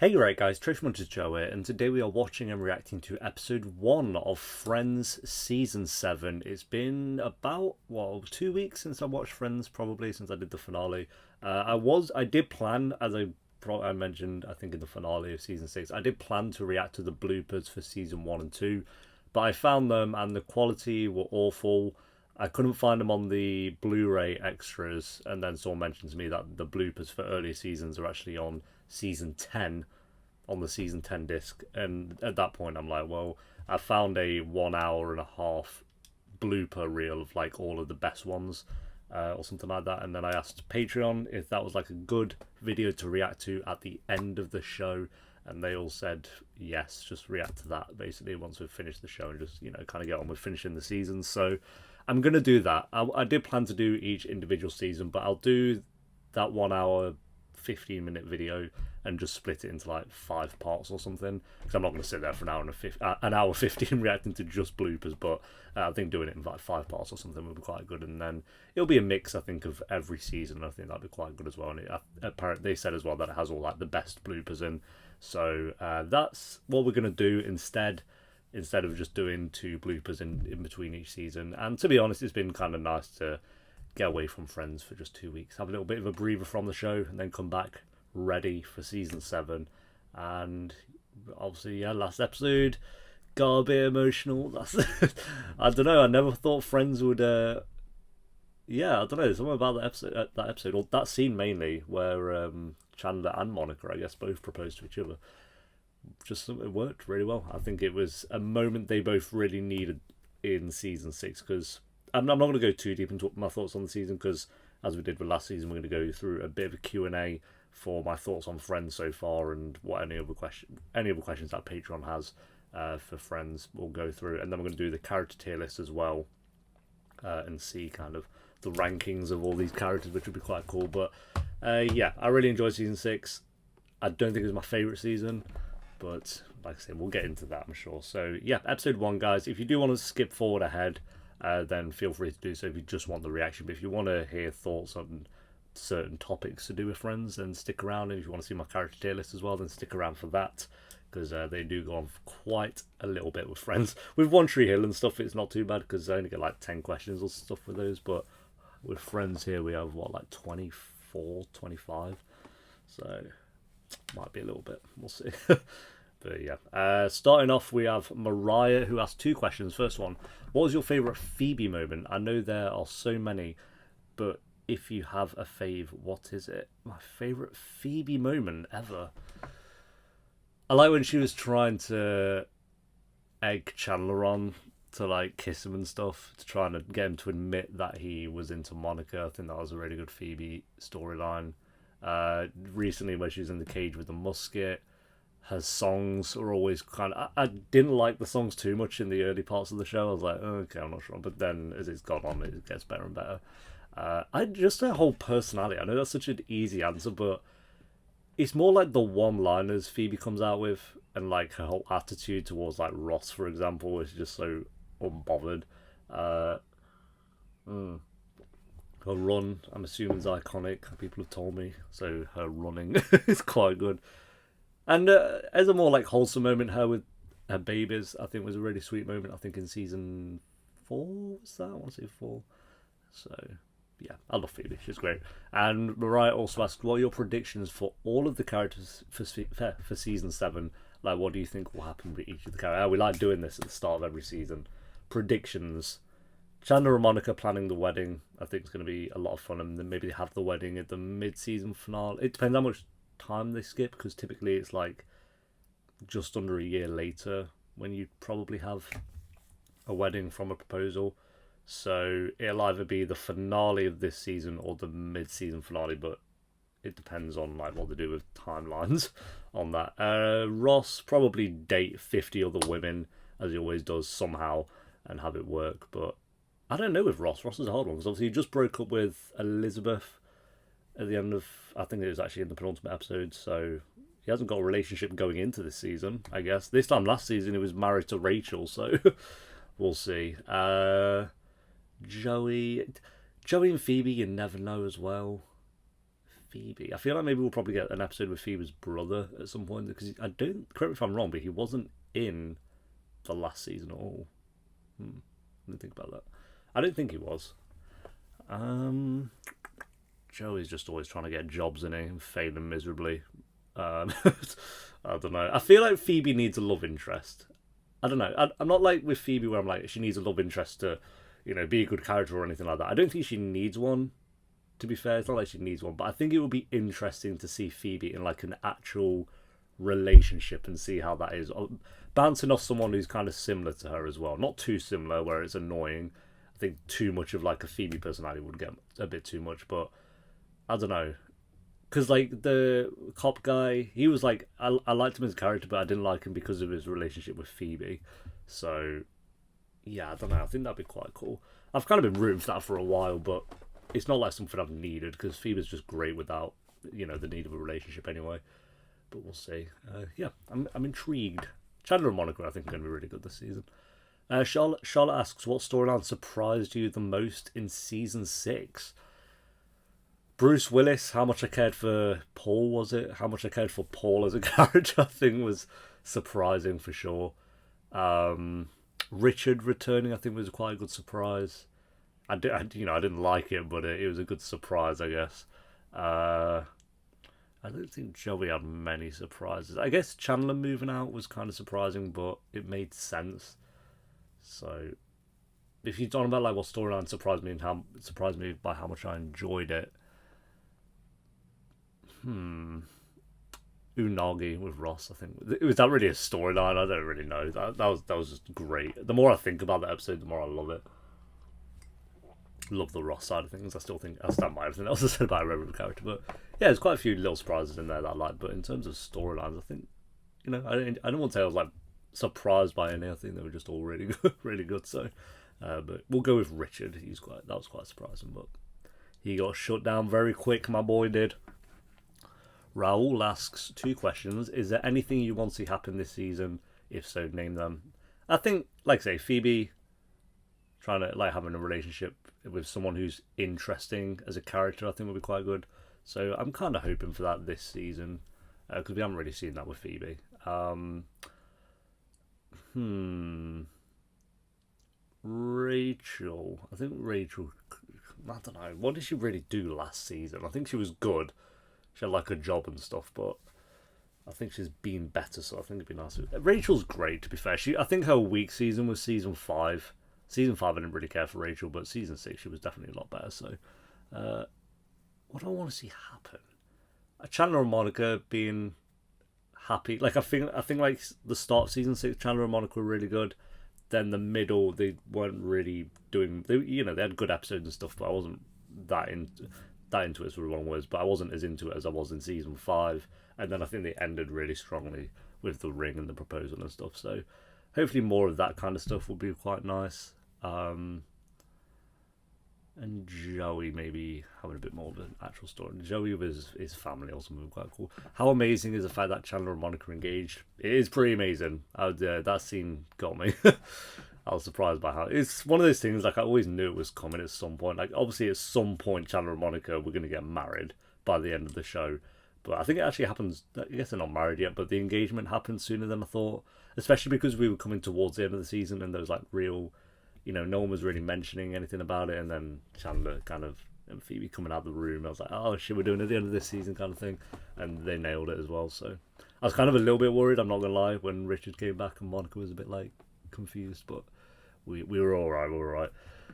Hey right guys, Trish Munch's Joe here, and today we are watching and reacting to episode 1 of Friends Season 7. It's been about, 2 weeks since I watched Friends, probably, since I did the finale. I did plan, as I mentioned, I think in the finale of Season 6, I did plan to react to the bloopers for Season 1 and 2, but I found them and the quality were awful. I couldn't find them on the Blu-ray extras, and then someone mentioned to me that the bloopers for earlier seasons are actually on season 10 on the season 10 disc. And at that point, I'm like, well, I found a 1 hour and a half blooper reel of like all of the best ones or something like that. And then I asked Patreon if that was like a good video to react to at the end of the show. And they all said yes, just react to that basically once we've finished the show and just, kind of get on with finishing the season. So I'm going to do that. I did plan to do each individual season, but I'll do that 1 hour 15-minute video and just split it into like 5 parts or something, because I'm not going to sit there for an hour 15 reacting to just bloopers. But I think doing it in like 5 parts or something would be quite good, and then it'll be a mix, I think, of every season. I think that'd be quite good as well. And apparently they said as well that it has all like the best bloopers in, so that's what we're going to do instead of just doing two bloopers in between each season. And to be honest, it's been kind of nice to get away from Friends for just 2 weeks, have a little bit of a breather from the show, and then come back ready for season 7. And obviously, yeah, last episode got a bit emotional. That's I don't know. I never thought Friends would. Yeah, I don't know. Something about that episode, or that scene mainly, where Chandler and Monica, I guess, both proposed to each other. Just it worked really well. I think it was a moment they both really needed in season 6, because I'm not going to go too deep into my thoughts on the season, because as we did with last season, we're going to go through a bit of a Q&A for my thoughts on Friends so far, and what any other questions that Patreon has for Friends we'll go through. And then we're going to do the character tier list as well, and see kind of the rankings of all these characters, which would be quite cool. But yeah, I really enjoyed season 6. I don't think it was my favourite season, but like I said, we'll get into that, I'm sure. So yeah, episode 1, guys. If you do want to skip forward ahead, then feel free to do so if you just want the reaction. But if you want to hear thoughts on certain topics to do with Friends, then stick around. And if you want to see my character tier list as well, then stick around for that, because they do go on for quite a little bit with Friends. With One Tree Hill and stuff, it's not too bad, because I only get like 10 questions or stuff with those. But with Friends here, we have like 24, 25. So might be a little bit. We'll see. But yeah, starting off, we have Mariah, who asked 2 questions. First one: what was your favourite Phoebe moment? I know there are so many, but if you have a fave, what is it? My favourite Phoebe moment ever. I like when she was trying to egg Chandler on to like kiss him and stuff, to try and get him to admit that he was into Monica. I think that was a really good Phoebe storyline. Recently, when she was in the cage with the musket, her songs are always kind of. I didn't like the songs too much in the early parts of the show. I was like, oh, okay, I'm not sure. But then as it's gone on, it gets better and better. I just her whole personality. I know that's such an easy answer, but it's more like the one-liners Phoebe comes out with, and like her whole attitude towards like Ross, for example, is just so unbothered. Her run, I'm assuming, is iconic. People have told me, so her running is quite good. And as a more like wholesome moment, her with her babies, I think was a really sweet moment. I think in season 4 was that? I want to say 4. So yeah, I love Phoebe. She's great. And Mariah also asked, what are your predictions for all of the characters for season 7? Like, what do you think will happen with each of the characters? We like doing this at the start of every season. Predictions. Chandler and Monica planning the wedding, I think, is going to be a lot of fun. And then maybe have the wedding at the mid-season finale. It depends how much time they skip, because typically it's like just under a year later when you probably have a wedding from a proposal. So it'll either be the finale of this season or the mid-season finale, but it depends on like what they do with timelines on that. Ross probably date 50 other women, as he always does, somehow, and have it work. But I don't know with Ross. Ross is a hard one, because obviously he just broke up with Elizabeth at the end of, I think it was actually in the penultimate episode, so he hasn't got a relationship going into this season, I guess. This time last season he was married to Rachel, so we'll see. Joey and Phoebe, you never know as well. Phoebe. I feel like maybe we'll probably get an episode with Phoebe's brother at some point, because I don't, correct me if I'm wrong, but he wasn't in the last season at all. Let me think about that. I don't think he was. Joey's just always trying to get jobs in it and failing miserably. I don't know. I feel like Phoebe needs a love interest. I don't know. I'm not like with Phoebe where I'm like, she needs a love interest to, be a good character or anything like that. I don't think she needs one, to be fair. It's not like she needs one, but I think it would be interesting to see Phoebe in like an actual relationship and see how that is. Bouncing off someone who's kind of similar to her as well. Not too similar where it's annoying. I think too much of like a Phoebe personality would get a bit too much, but I don't know. Because like the cop guy, he was like, I liked him as a character, but I didn't like him because of his relationship with Phoebe. So yeah, I don't know. I think that'd be quite cool. I've kind of been rooting for that for a while, but it's not like something I've needed because Phoebe's just great without the need of a relationship anyway. But we'll see. Yeah, I'm intrigued. Chandler and Monica, I think, are going to be really good this season. Charlotte asks, what storyline surprised you the most in season 6? Bruce Willis, how much I cared for Paul, was it? How much I cared for Paul as a character, I think, was surprising for sure. Richard returning, I think, was quite a good surprise. I didn't like it, but it was a good surprise, I guess. I don't think Joey had many surprises. I guess Chandler moving out was kind of surprising, but it made sense. So, if you're talking about like what storyline surprised me and how surprised me by how much I enjoyed it, Unagi with Ross, I think. Was that really a storyline? I don't really know. That was just great. The more I think about that episode, the more I love it. Love the Ross side of things. I stand by everything else I said about a regular character, but yeah, there's quite a few little surprises in there that I like. But in terms of storylines, I think I don't want to say I was like surprised by any. I think they were just all really good, really good. So, but we'll go with Richard. That was quite surprising, but he got shut down very quick. My boy did. Raul asks 2 questions. Is there anything you want to see happen this season? If so, name them. I think, like I say, Phoebe trying to like having a relationship with someone who's interesting as a character, I think would be quite good. So I'm kind of hoping for that this season because we haven't really seen that with Phoebe. Rachel. I think Rachel. I don't know. What did she really do last season? I think she was good. She had like a job and stuff, but I think she's been better. So I think it'd be nice. Rachel's great, to be fair. I think her weak season was season 5. Season 5, I didn't really care for Rachel, but season 6, she was definitely a lot better. So, what do I want to see happen? Chandler and Monica being happy. Like I think like the start of season 6, Chandler and Monica were really good. Then the middle, they weren't really doing. They had good episodes and stuff, but I wasn't that into it. For the wrong words, but I wasn't as into it as I was in season 5. And then I think they ended really strongly with the ring and the proposal and stuff. So hopefully more of that kind of stuff will be quite nice. And Joey maybe having a bit more of an actual story. Joey with his family or something quite cool. How amazing is the fact that Chandler and Monica are engaged? It is pretty amazing. That scene got me. I was surprised by how it's one of those things. Like I always knew it was coming at some point. Like obviously at some point, Chandler and Monica were going to get married by the end of the show. But I think it actually happens. I guess they're not married yet, but the engagement happened sooner than I thought. Especially because we were coming towards the end of the season and there was like real. No one was really mentioning anything about it, and then Chandler and Phoebe coming out of the room. I was like, oh shit, we're doing it at the end of this season kind of thing, and they nailed it as well. So I was kind of a little bit worried, I'm not gonna lie, when Richard came back and Monica was a bit like confused, but we were all right.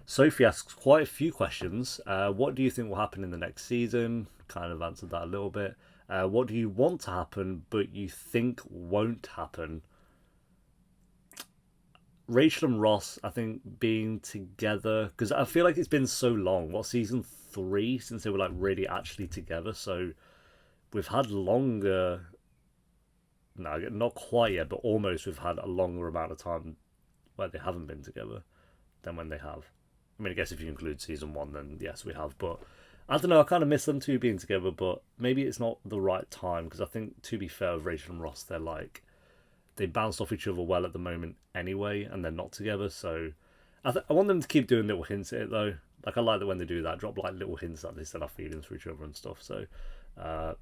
Sophie asks quite a few questions. What do you think will happen in the next season? Kind of answered that a little bit. What do you want to happen, but you think won't happen? Rachel and Ross, I think, being together, because I feel like it's been so long. Season 3 since they were like really actually together? So we've had longer. No, not quite yet, but almost. We've had a longer amount of time where they haven't been together than when they have. I mean, I guess if you include season 1, then yes, we have. But I don't know. I kind of miss them two being together, but maybe it's not the right time because I think, to be fair, with Rachel and Ross, they're like. They bounce off each other well at the moment anyway, and they're not together. So I want them to keep doing little hints at it though. Like I like that when they do that, drop like little hints that they still have feelings for each other and stuff. So Uh,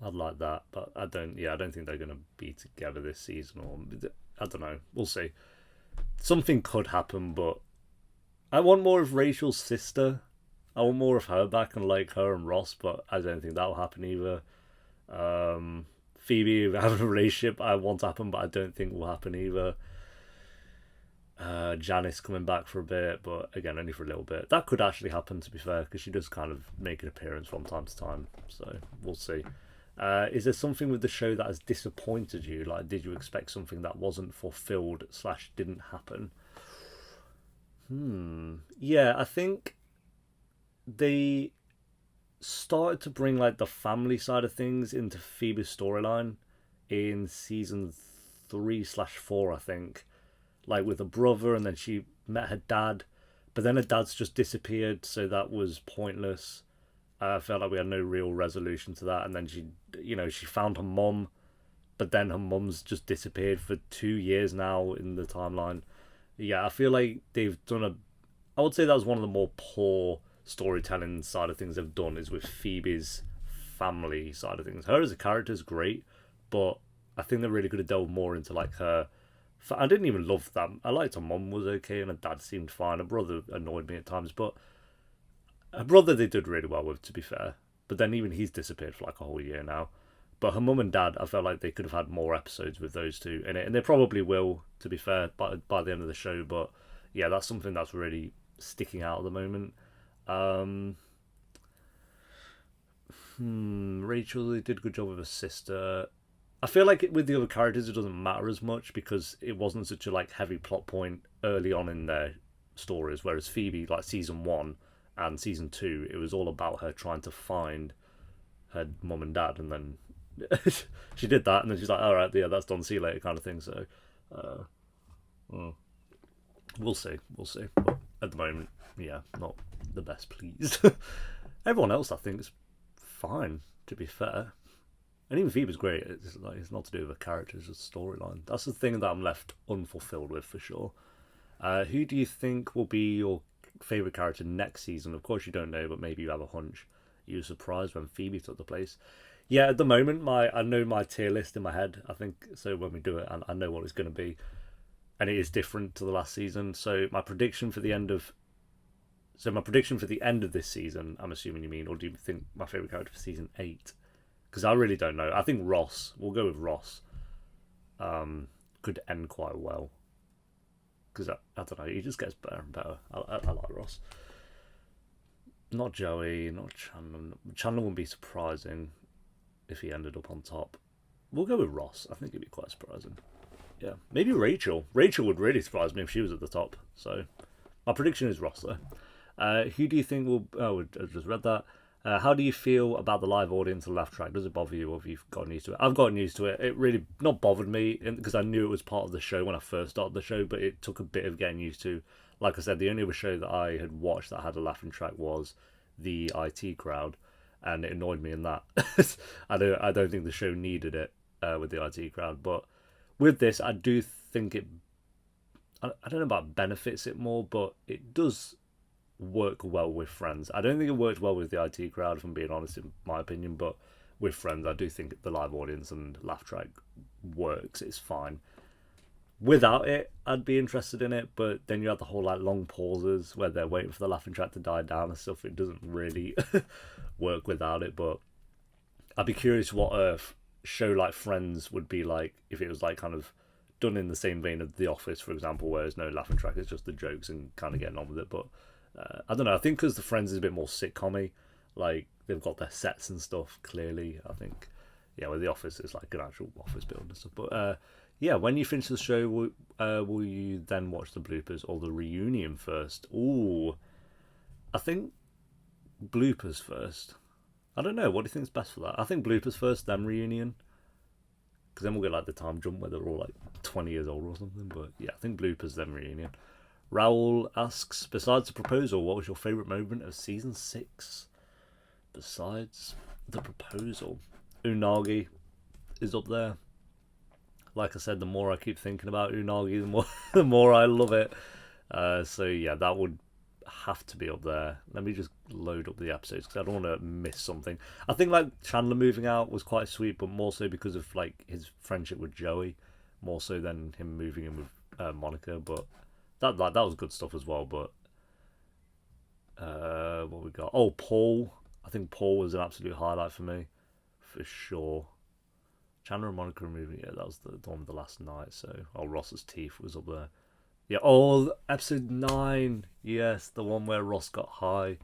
I'd like that, but I don't. Yeah, I don't think they're going to be together this season. Or I don't know. We'll see. Something could happen, but I want more of Rachel's sister. I want more of her back and like her and Ross, but I don't think that'll happen either. Phoebe having a relationship, I want to happen, but I don't think will happen either. Janice coming back for a bit, but again, only for a little bit. That could actually happen, to be fair, because she does kind of make an appearance from time to time. So we'll see. Is there something with the show that has disappointed you? Like, did you expect something that wasn't fulfilled / didn't happen? Yeah, I think they started to bring like the family side of things into Phoebe's storyline in season 3 / 4, I think. Like with a brother, and then she met her dad, but then her dad's just disappeared, so that was pointless. I felt like we had no real resolution to that, and then she found her mum, but then her mum's just disappeared for 2 years now in the timeline. Yeah, I feel like they've done a. I would say that was one of the more poor storytelling side of things they've done is with Phoebe's family side of things. Her as a character is great, but I think they really could have delved more into like her. I didn't even love that. I liked her mum was okay and her dad seemed fine. Her brother annoyed me at times, but her brother they did really well with, to be fair. But then even he's disappeared for like a whole year now. But her mum and dad, I felt like they could have had more episodes with those two in it, and they probably will, to be fair, by the end of the show. But yeah, that's something that's really sticking out at the moment. Um, Rachel, they did a good job with her sister. I feel like with the other characters, it doesn't matter as much because it wasn't such a like heavy plot point early on in their stories. Whereas Phoebe, like season 1 and season 2, it was all about her trying to find her mum and dad, and then she did that, and then she's like, "All right, yeah, that's done. See you later," kind of thing. So, uh, well, we'll see, we'll see. But at the moment, yeah, not the best pleased. Everyone else, I think, is fine. To be fair. And even Phoebe's great. It's not to do with the characters, it's a storyline. That's the thing that I'm left unfulfilled with for sure. Who do you think will be your favourite character next season? Of course you don't know, but maybe you have a hunch. You were surprised when Phoebe took the place. Yeah, at the moment, I know my tier list in my head. I think so. When we do it, I know what it's going to be, and it is different to the last season. So my prediction for the end of this season, I'm assuming you mean, or do you think my favourite character for season 8? Because I really don't know. I think Ross, we'll go with Ross, could end quite well. Because I don't know, he just gets better and better. I like Ross. Not Joey, not Chandler. Chandler wouldn't be surprising if he ended up on top. We'll go with Ross. I think it'd be quite surprising. Yeah, maybe Rachel. Rachel would really surprise me if she was at the top. So my prediction is Ross though. Who do you think will? Oh, I just read that. How do you feel about the live audience and laugh track? Does it bother you, or have you gotten used to it? I've gotten used to it. It really not bothered me because I knew it was part of the show when I first started the show, but it took a bit of getting used to. Like I said, the only other show that I had watched that had a laughing track was the IT Crowd, and it annoyed me in that. I don't think the show needed it with the IT Crowd, but with this, I do think it. I don't know about benefits it more, but it does work well with Friends. I don't think it worked well with the IT Crowd, if I'm being honest, in my opinion, but with Friends, I do think the live audience and laugh track works. It's fine. Without it, I'd be interested in it, but then you have the whole like long pauses where they're waiting for the laughing track to die down and stuff. It doesn't really work without it, but I'd be curious what a show like Friends would be like if it was like kind of done in the same vein of The Office, for example, where there's no laughing track, it's just the jokes and kind of getting on with it. But I don't know. I think because the Friends is a bit more sitcom-y, like they've got their sets and stuff. Clearly, I think, yeah. With The Office, it's like an actual office building and stuff. But yeah, when you finish the show, will you then watch the bloopers or the reunion first? Ooh, I think bloopers first. I don't know. What do you think is best for that? I think bloopers first, then reunion. Because then we'll get like the time jump where they're all like 20 years old or something. But yeah, I think bloopers, then reunion. Raoul asks, besides the proposal, what was your favourite moment of season 6? Besides the proposal, Unagi is up there. Like I said, the more I keep thinking about Unagi, the more I love it. So yeah, that would have to be up there. Let me just load up the episodes because I don't want to miss something. I think like Chandler moving out was quite sweet, but more so because of like his friendship with Joey, more so than him moving in with Monica. But that was good stuff as well. But what we got? Oh, Paul. I think Paul was an absolute highlight for me, for sure. Chandler and Monica moving. Yeah, that was the one with the last night. So, Ross's teeth was up there. Yeah. Oh, episode 9. Yes, the one where Ross got high.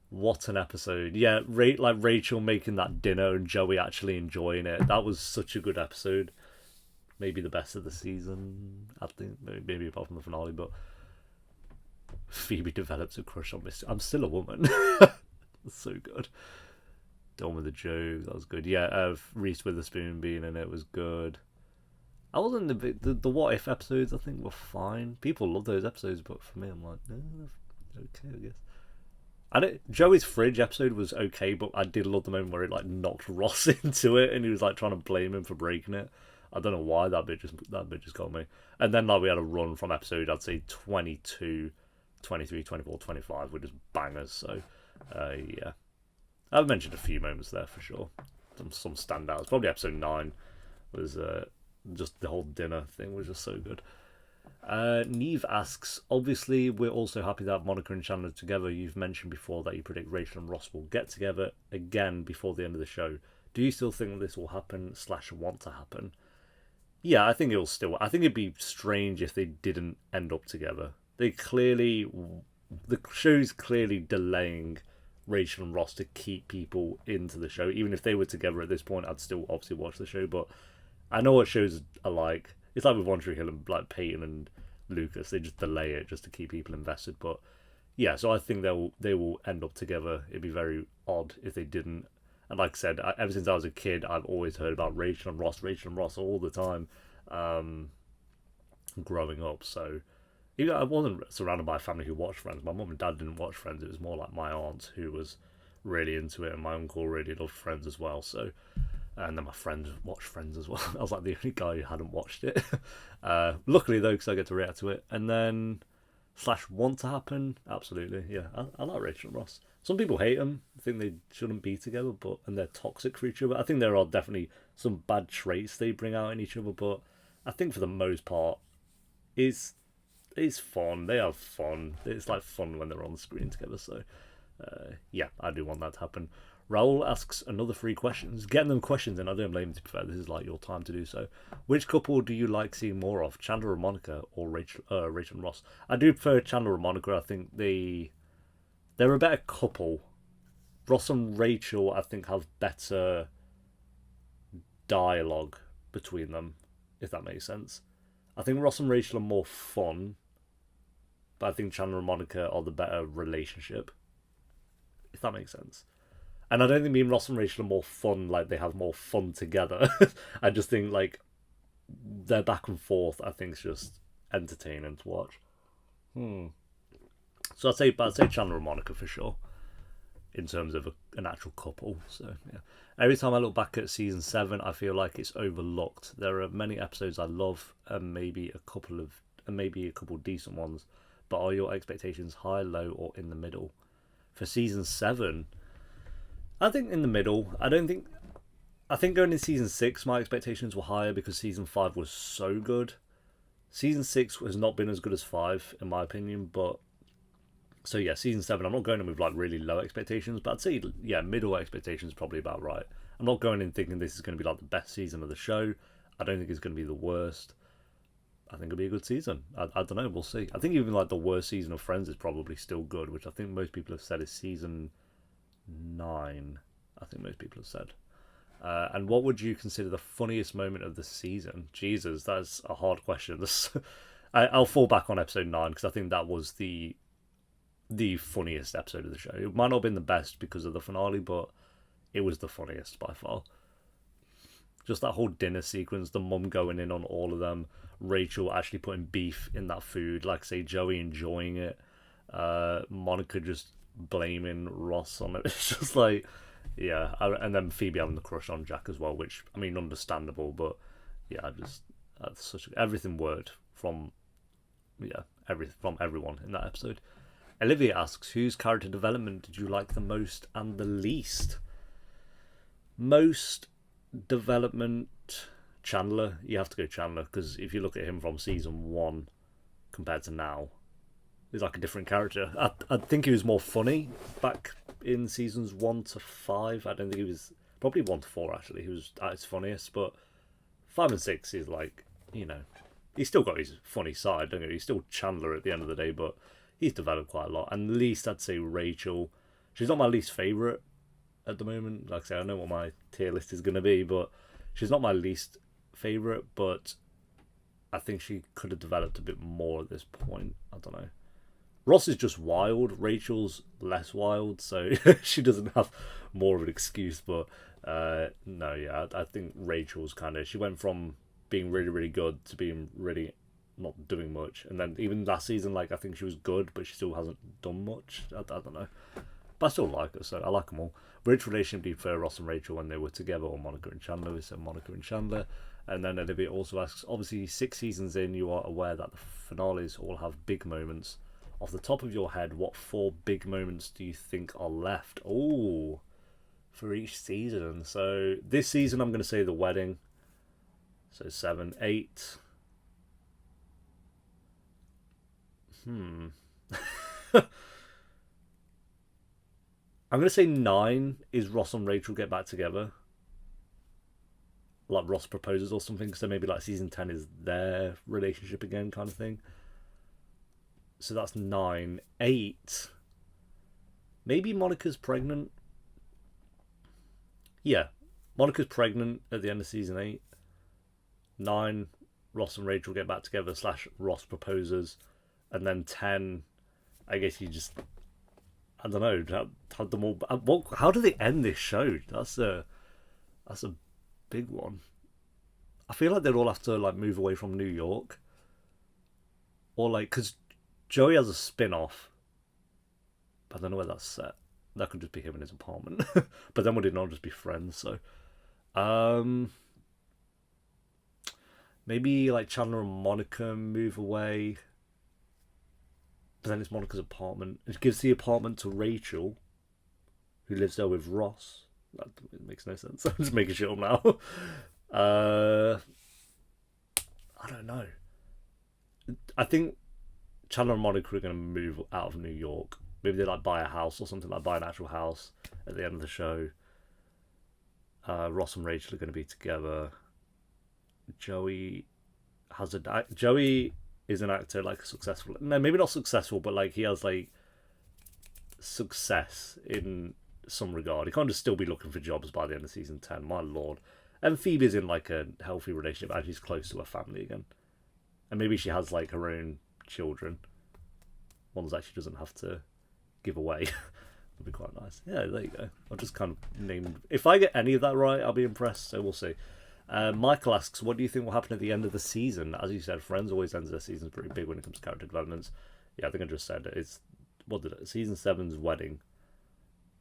What an episode. Yeah, like Rachel making that dinner and Joey actually enjoying it. That was such a good episode. Maybe the best of the season. I think maybe apart from the finale, but Phoebe develops a crush on Mr. I'm still a woman. That's so good. Done with the joke. That was good. Yeah, Reese Witherspoon being in it was good. I wasn't the what if episodes. I think were fine. People love those episodes, but for me, I'm like, okay, I guess. Joey's fridge episode was okay, but I did love the moment where it like knocked Ross into it, and he was like trying to blame him for breaking it. I don't know why that bit just got me. And then like we had a run from episode, I'd say 22, 23, 24, 25 were just bangers. So yeah, I've mentioned a few moments there for sure. Some standouts. Probably episode 9 was just the whole dinner thing was just so good. Neve asks, obviously we're also happy that Monica and Chandler are together. You've mentioned before that you predict Rachel and Ross will get together again before the end of the show. Do you still think this will happen / want to happen? Yeah, I think it'll still. I think it'd be strange if they didn't end up together. The show's clearly delaying Rachel and Ross to keep people into the show. Even if they were together at this point, I'd still obviously watch the show. But I know what shows are like. It's like with One Tree Hill and like Peyton and Lucas. They just delay it just to keep people invested. But yeah, so I think they will end up together. It'd be very odd if they didn't. And like I said, ever since I was a kid, I've always heard about Rachel and Ross all the time, growing up. So even I wasn't surrounded by a family who watched Friends. My mum and dad didn't watch Friends. It was more like my aunt who was really into it, and my uncle really loved Friends as well. So, and then my friends watched Friends as well. I was like the only guy who hadn't watched it. Luckily though, because I get to react to it. And then / want to happen, absolutely, yeah. I like Rachel and Ross. Some people hate them, think they shouldn't be together, and they're toxic for each other. I think there are definitely some bad traits they bring out in each other, but I think for the most part, it's fun. They have fun. It's like fun when they're on the screen together. So, yeah, I do want that to happen. Raul asks another 3 questions. Getting them questions in, I don't blame him, to be fair. This is like your time to do so. Which couple do you like seeing more of, Chandler and Monica or Rachel and Ross? I do prefer Chandler and Monica. I think they're a better couple. Ross and Rachel, I think, have better dialogue between them, if that makes sense. I think Ross and Rachel are more fun, but I think Chandler and Monica are the better relationship, if that makes sense. And I don't think me and Ross and Rachel are more fun, like they have more fun together. I just think like their back and forth, I think, is just entertaining to watch. So I'd say Chandler and Monica for sure, in terms of an actual couple. So yeah, every time I look back at season 7, I feel like it's overlooked. There are many episodes I love, and maybe a couple decent ones. But are your expectations high, low, or in the middle? For season 7, I think in the middle. I think going into season 6, my expectations were higher because season 5 was so good. Season 6 has not been as good as 5, in my opinion, but so yeah, season 7, I'm not going in with like really low expectations, but I'd say yeah, middle expectations probably about right. I'm not going in thinking this is going to be like the best season of the show. I don't think it's going to be the worst. I think it'll be a good season. I don't know, we'll see. I think even like the worst season of Friends is probably still good, which I think most people have said is season 9. I think most people have said. And what would you consider the funniest moment of the season? Jesus, that's a hard question. I'll fall back on episode 9 because I think that was the funniest episode of the show. It might not have been the best because of the finale, but it was the funniest by far. Just that whole dinner sequence, the mum going in on all of them, Rachel actually putting beef in that food, like say Joey enjoying it, Monica just blaming Ross on it. It's just like, yeah, and then Phoebe having the crush on Jack as well, which, I mean, understandable, but yeah, everything worked from everyone in that episode. Olivia asks, whose character development did you like the most and the least? Most development, Chandler. You have to go Chandler, because if you look at him from season 1 compared to now, he's like a different character. I think he was more funny back in seasons 1 to 5. I don't think he was... Probably 1 to 4, actually. He was at his funniest, but 5 and 6 is like, he's still got his funny side, don't you? He's still Chandler at the end of the day, but he's developed quite a lot. And least, I'd say Rachel. She's not my least favourite at the moment. Like I say, I know what my tier list is going to be, but she's not my least favourite, but I think she could have developed a bit more at this point. I don't know. Ross is just wild. Rachel's less wild, so she doesn't have more of an excuse. But no, yeah, I think Rachel's kind of... She went from being really, really good to being really not doing much. And then even last season, like, I think she was good, but she still hasn't done much. I don't know. But I still like her, so I like them all. Which relationship do you prefer, Ross and Rachel, when they were together, or Monica and Chandler? We said Monica and Chandler. And then Olivia also asks, obviously 6 seasons in, you are aware that the finales all have big moments. Off the top of your head, what 4 big moments do you think are left? Oh, for each season. So this season, I'm going to say the wedding. So 7, 8. I'm going to say 9 is Ross and Rachel get back together. Like Ross proposes or something. So maybe like season 10 is their relationship again kind of thing. So that's 9. 8. Maybe Monica's pregnant. Yeah. Monica's pregnant at the end of season 8. 9. Ross and Rachel get back together / Ross proposes. And then 10. I guess you just... I don't know. Have them all... How do they end this show? That's a big one. I feel like they'd all have to like move away from New York. Or like... Because Joey has a spin-off, but I don't know where that's set. That could just be him in his apartment. But then would it not just be friends? So, maybe like Chandler and Monica move away, but then it's Monica's apartment. It gives the apartment to Rachel, who lives there with Ross. That makes no sense. I'm just making shit up now. I don't know. I think Chandler and Monica are going to move out of New York. Maybe they like buy a house or something, like buy an actual house at the end of the show. Ross and Rachel are going to be together. Joey is an actor, like successful. No, maybe not successful, but like he has like success in some regard. He can't just still be looking for jobs by the end of season 10. My lord. And Phoebe's in like a healthy relationship and she's close to her family again. And maybe she has like her own children, ones that she doesn't have to give away. Would be quite nice. Yeah, there you go. I'll just kind of name... If I get any of that right, I'll be impressed, so we'll see. Michael asks, what do you think will happen at the end of the season? As you said, Friends always ends their seasons pretty big when it comes to character developments. Yeah, I think I just said it. It's... What did it? Season 7's wedding.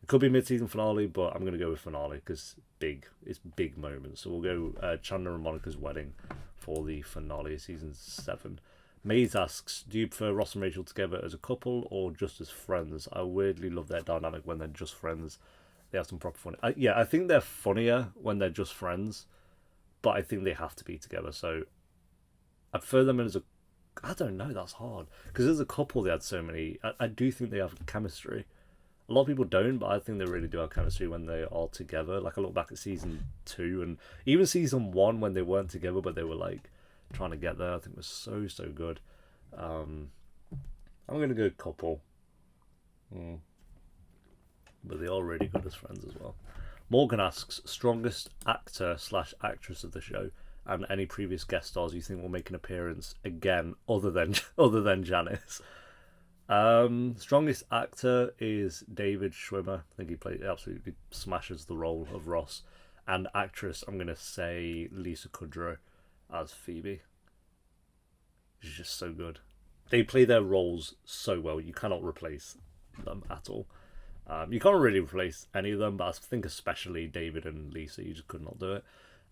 It could be mid-season finale, but I'm going to go with finale because it's big moments. So we'll go Chandler and Monica's wedding for the finale of season 7. Maze asks, do you prefer Ross and Rachel together as a couple or just as friends? I weirdly love their dynamic when they're just friends. They have some proper fun. I think they're funnier when they're just friends, but I think they have to be together. So I prefer them as a... I don't know, that's hard. Because as a couple, they had so many... I do think they have chemistry. A lot of people don't, but I think they really do have chemistry when they are together. Like, I look back at season 2 and even season 1 when they weren't together, but they were like trying to get there. I think it was so good. I'm going to go couple. But they are really good as friends as well. Morgan asks, strongest actor / actress of the show and any previous guest stars you think will make an appearance again other than Janice. Strongest actor is David Schwimmer. I think he absolutely smashes the role of Ross. And actress, I'm going to say Lisa Kudrow as Phoebe. She's just so good. They play their roles so well. You cannot replace them at all. You can't really replace any of them, but I think especially David and Lisa, you just could not do it.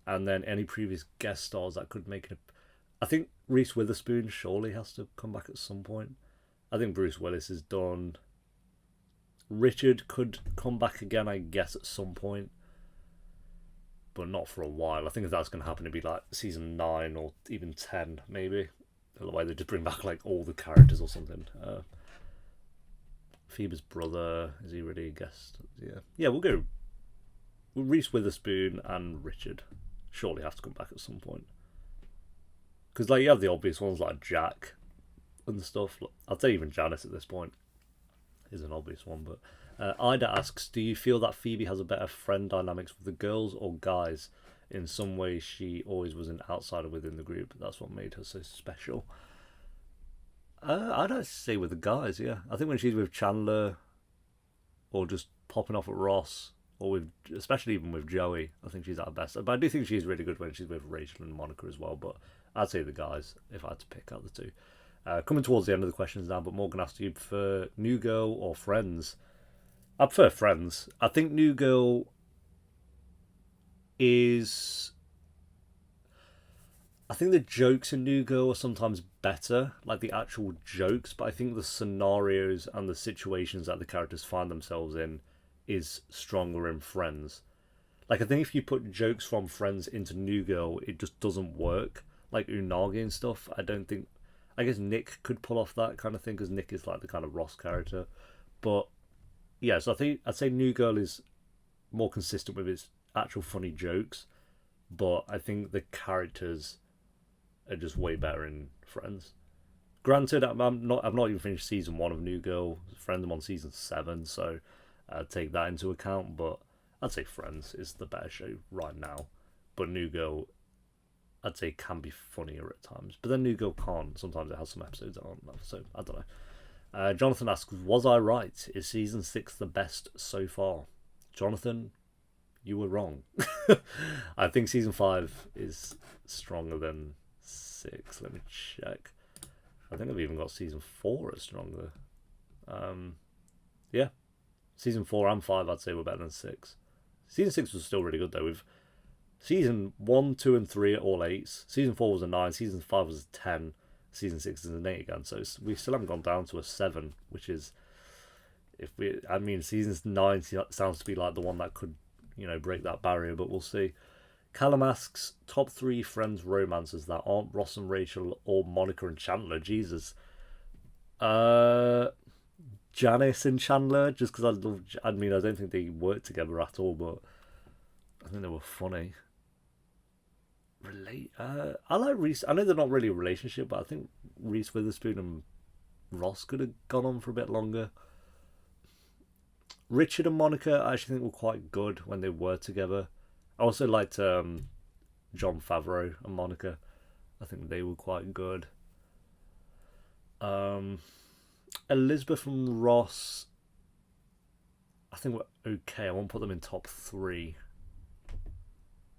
And then any previous guest stars that could make it. I think Reese Witherspoon surely has to come back at some point. I think Bruce Willis is done. Richard could come back again, I guess, at some point, but not for a while. I think if that's going to happen, it'd be like season 9 or even 10, maybe. Otherwise, they just bring back like all the characters or something. Phoebe's brother, is he really a guest? Yeah, we'll go. Reese Witherspoon and Richard surely have to come back at some point. Because like you have the obvious ones like Jack and stuff. I'd say even Janice at this point is an obvious one. But Ida asks, do you feel that Phoebe has a better friend dynamics with the girls or guys? In some ways, she always was an outsider within the group. That's what made her so special. I'd say with the guys, yeah. I think when she's with Chandler or just popping off at Ross, or with, especially even with Joey, I think she's at her best. But I do think she's really good when she's with Rachel and Monica as well. But I'd say the guys if I had to pick out the two. Coming towards the end of the questions now, but Morgan asked, do you prefer New Girl or Friends? I prefer Friends. I think New Girl is... I think the jokes in New Girl are sometimes better, like the actual jokes, but I think the scenarios and the situations that the characters find themselves in is stronger in Friends. Like, I think if you put jokes from Friends into New Girl, it just doesn't work. Like Unagi and stuff, I don't think... I guess Nick could pull off that kind of thing, because Nick is like the kind of Ross character. But, yeah, so I think I'd say New Girl is more consistent with its actual funny jokes, but I think the characters are just way better in Friends. Granted, I've not even finished season 1 of New Girl. Friends, I'm on season 7, so take that into account. But I'd say Friends is the better show right now. But New Girl, I'd say, can be funnier at times. But then New Girl can't. Sometimes it has some episodes that aren't enough, so I don't know. Jonathan asks, was I right? Is season 6 the best so far? Jonathan, you were wrong. I think season 5 is stronger than 6. Let me check. I think I've even got season 4 as stronger. Yeah. Season 4 and 5 I'd say were better than 6. Season 6 was still really good though. With season 1, 2 and 3 are all 8s. Season 4 was a 9. Season 5 was a 10. Season 6 is an 8 again. So we still haven't gone down to a 7, which is... season 9 sounds to be like the one that could, break that barrier, but we'll see. Callum asks, top 3 Friends romances that aren't Ross and Rachel or Monica and Chandler. Jesus. Janice and Chandler, just because I don't think they worked together at all, but I think they were funny. I like Reese. I know they're not really a relationship, but I think Reese Witherspoon and Ross could have gone on for a bit longer. Richard and Monica, I actually think were quite good when they were together. I also liked John Favreau and Monica. I think they were quite good. Elizabeth and Ross, I think were okay. I won't put them in top 3.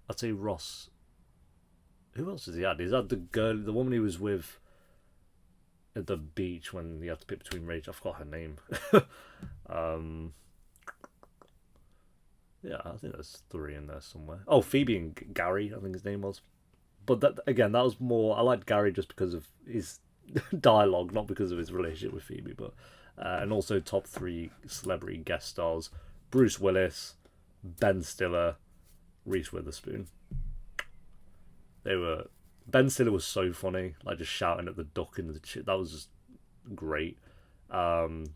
I'd say Ross. Who else has he had? He's had the woman he was with at the beach when he had to pick between Rachel. I forgot her name. Yeah, I think there's 3 in there somewhere. Oh, Phoebe and Gary, I think his name was. But that was more... I liked Gary just because of his dialogue, not because of his relationship with Phoebe. But and also top 3 celebrity guest stars. Bruce Willis, Ben Stiller, Reese Witherspoon. Ben Stiller was so funny, like just shouting at the duck in the that was just great.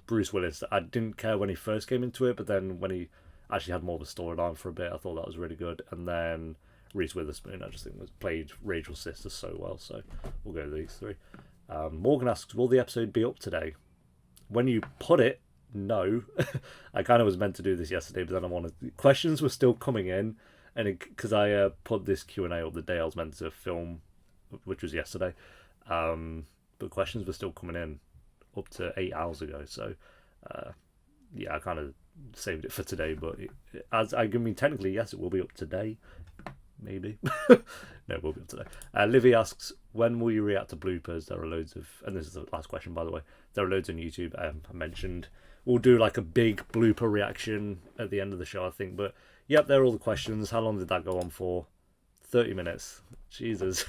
Bruce Willis, I didn't care when he first came into it, but then when he actually had more of a storyline for a bit, I thought that was really good. And then Reese Witherspoon, I just think played Rachel's sister so well, so we'll go with these 3. Morgan asks, will the episode be up today? When you put it, no. I kind of was meant to do this yesterday, but then questions were still coming in, and because I put this Q&A up the day I was meant to film, which was yesterday, but questions were still coming in up to 8 hours ago, so yeah, I kind of saved it for today, but technically, yes, it will be up today, maybe. No, it will be up today. Livy asks, when will you react to bloopers? There are loads of, and this is the last question, by the way, there are loads on YouTube. I mentioned we'll do like a big blooper reaction at the end of the show, I think, but yep, there are all the questions. How long did that go on for? 30 minutes. Jesus.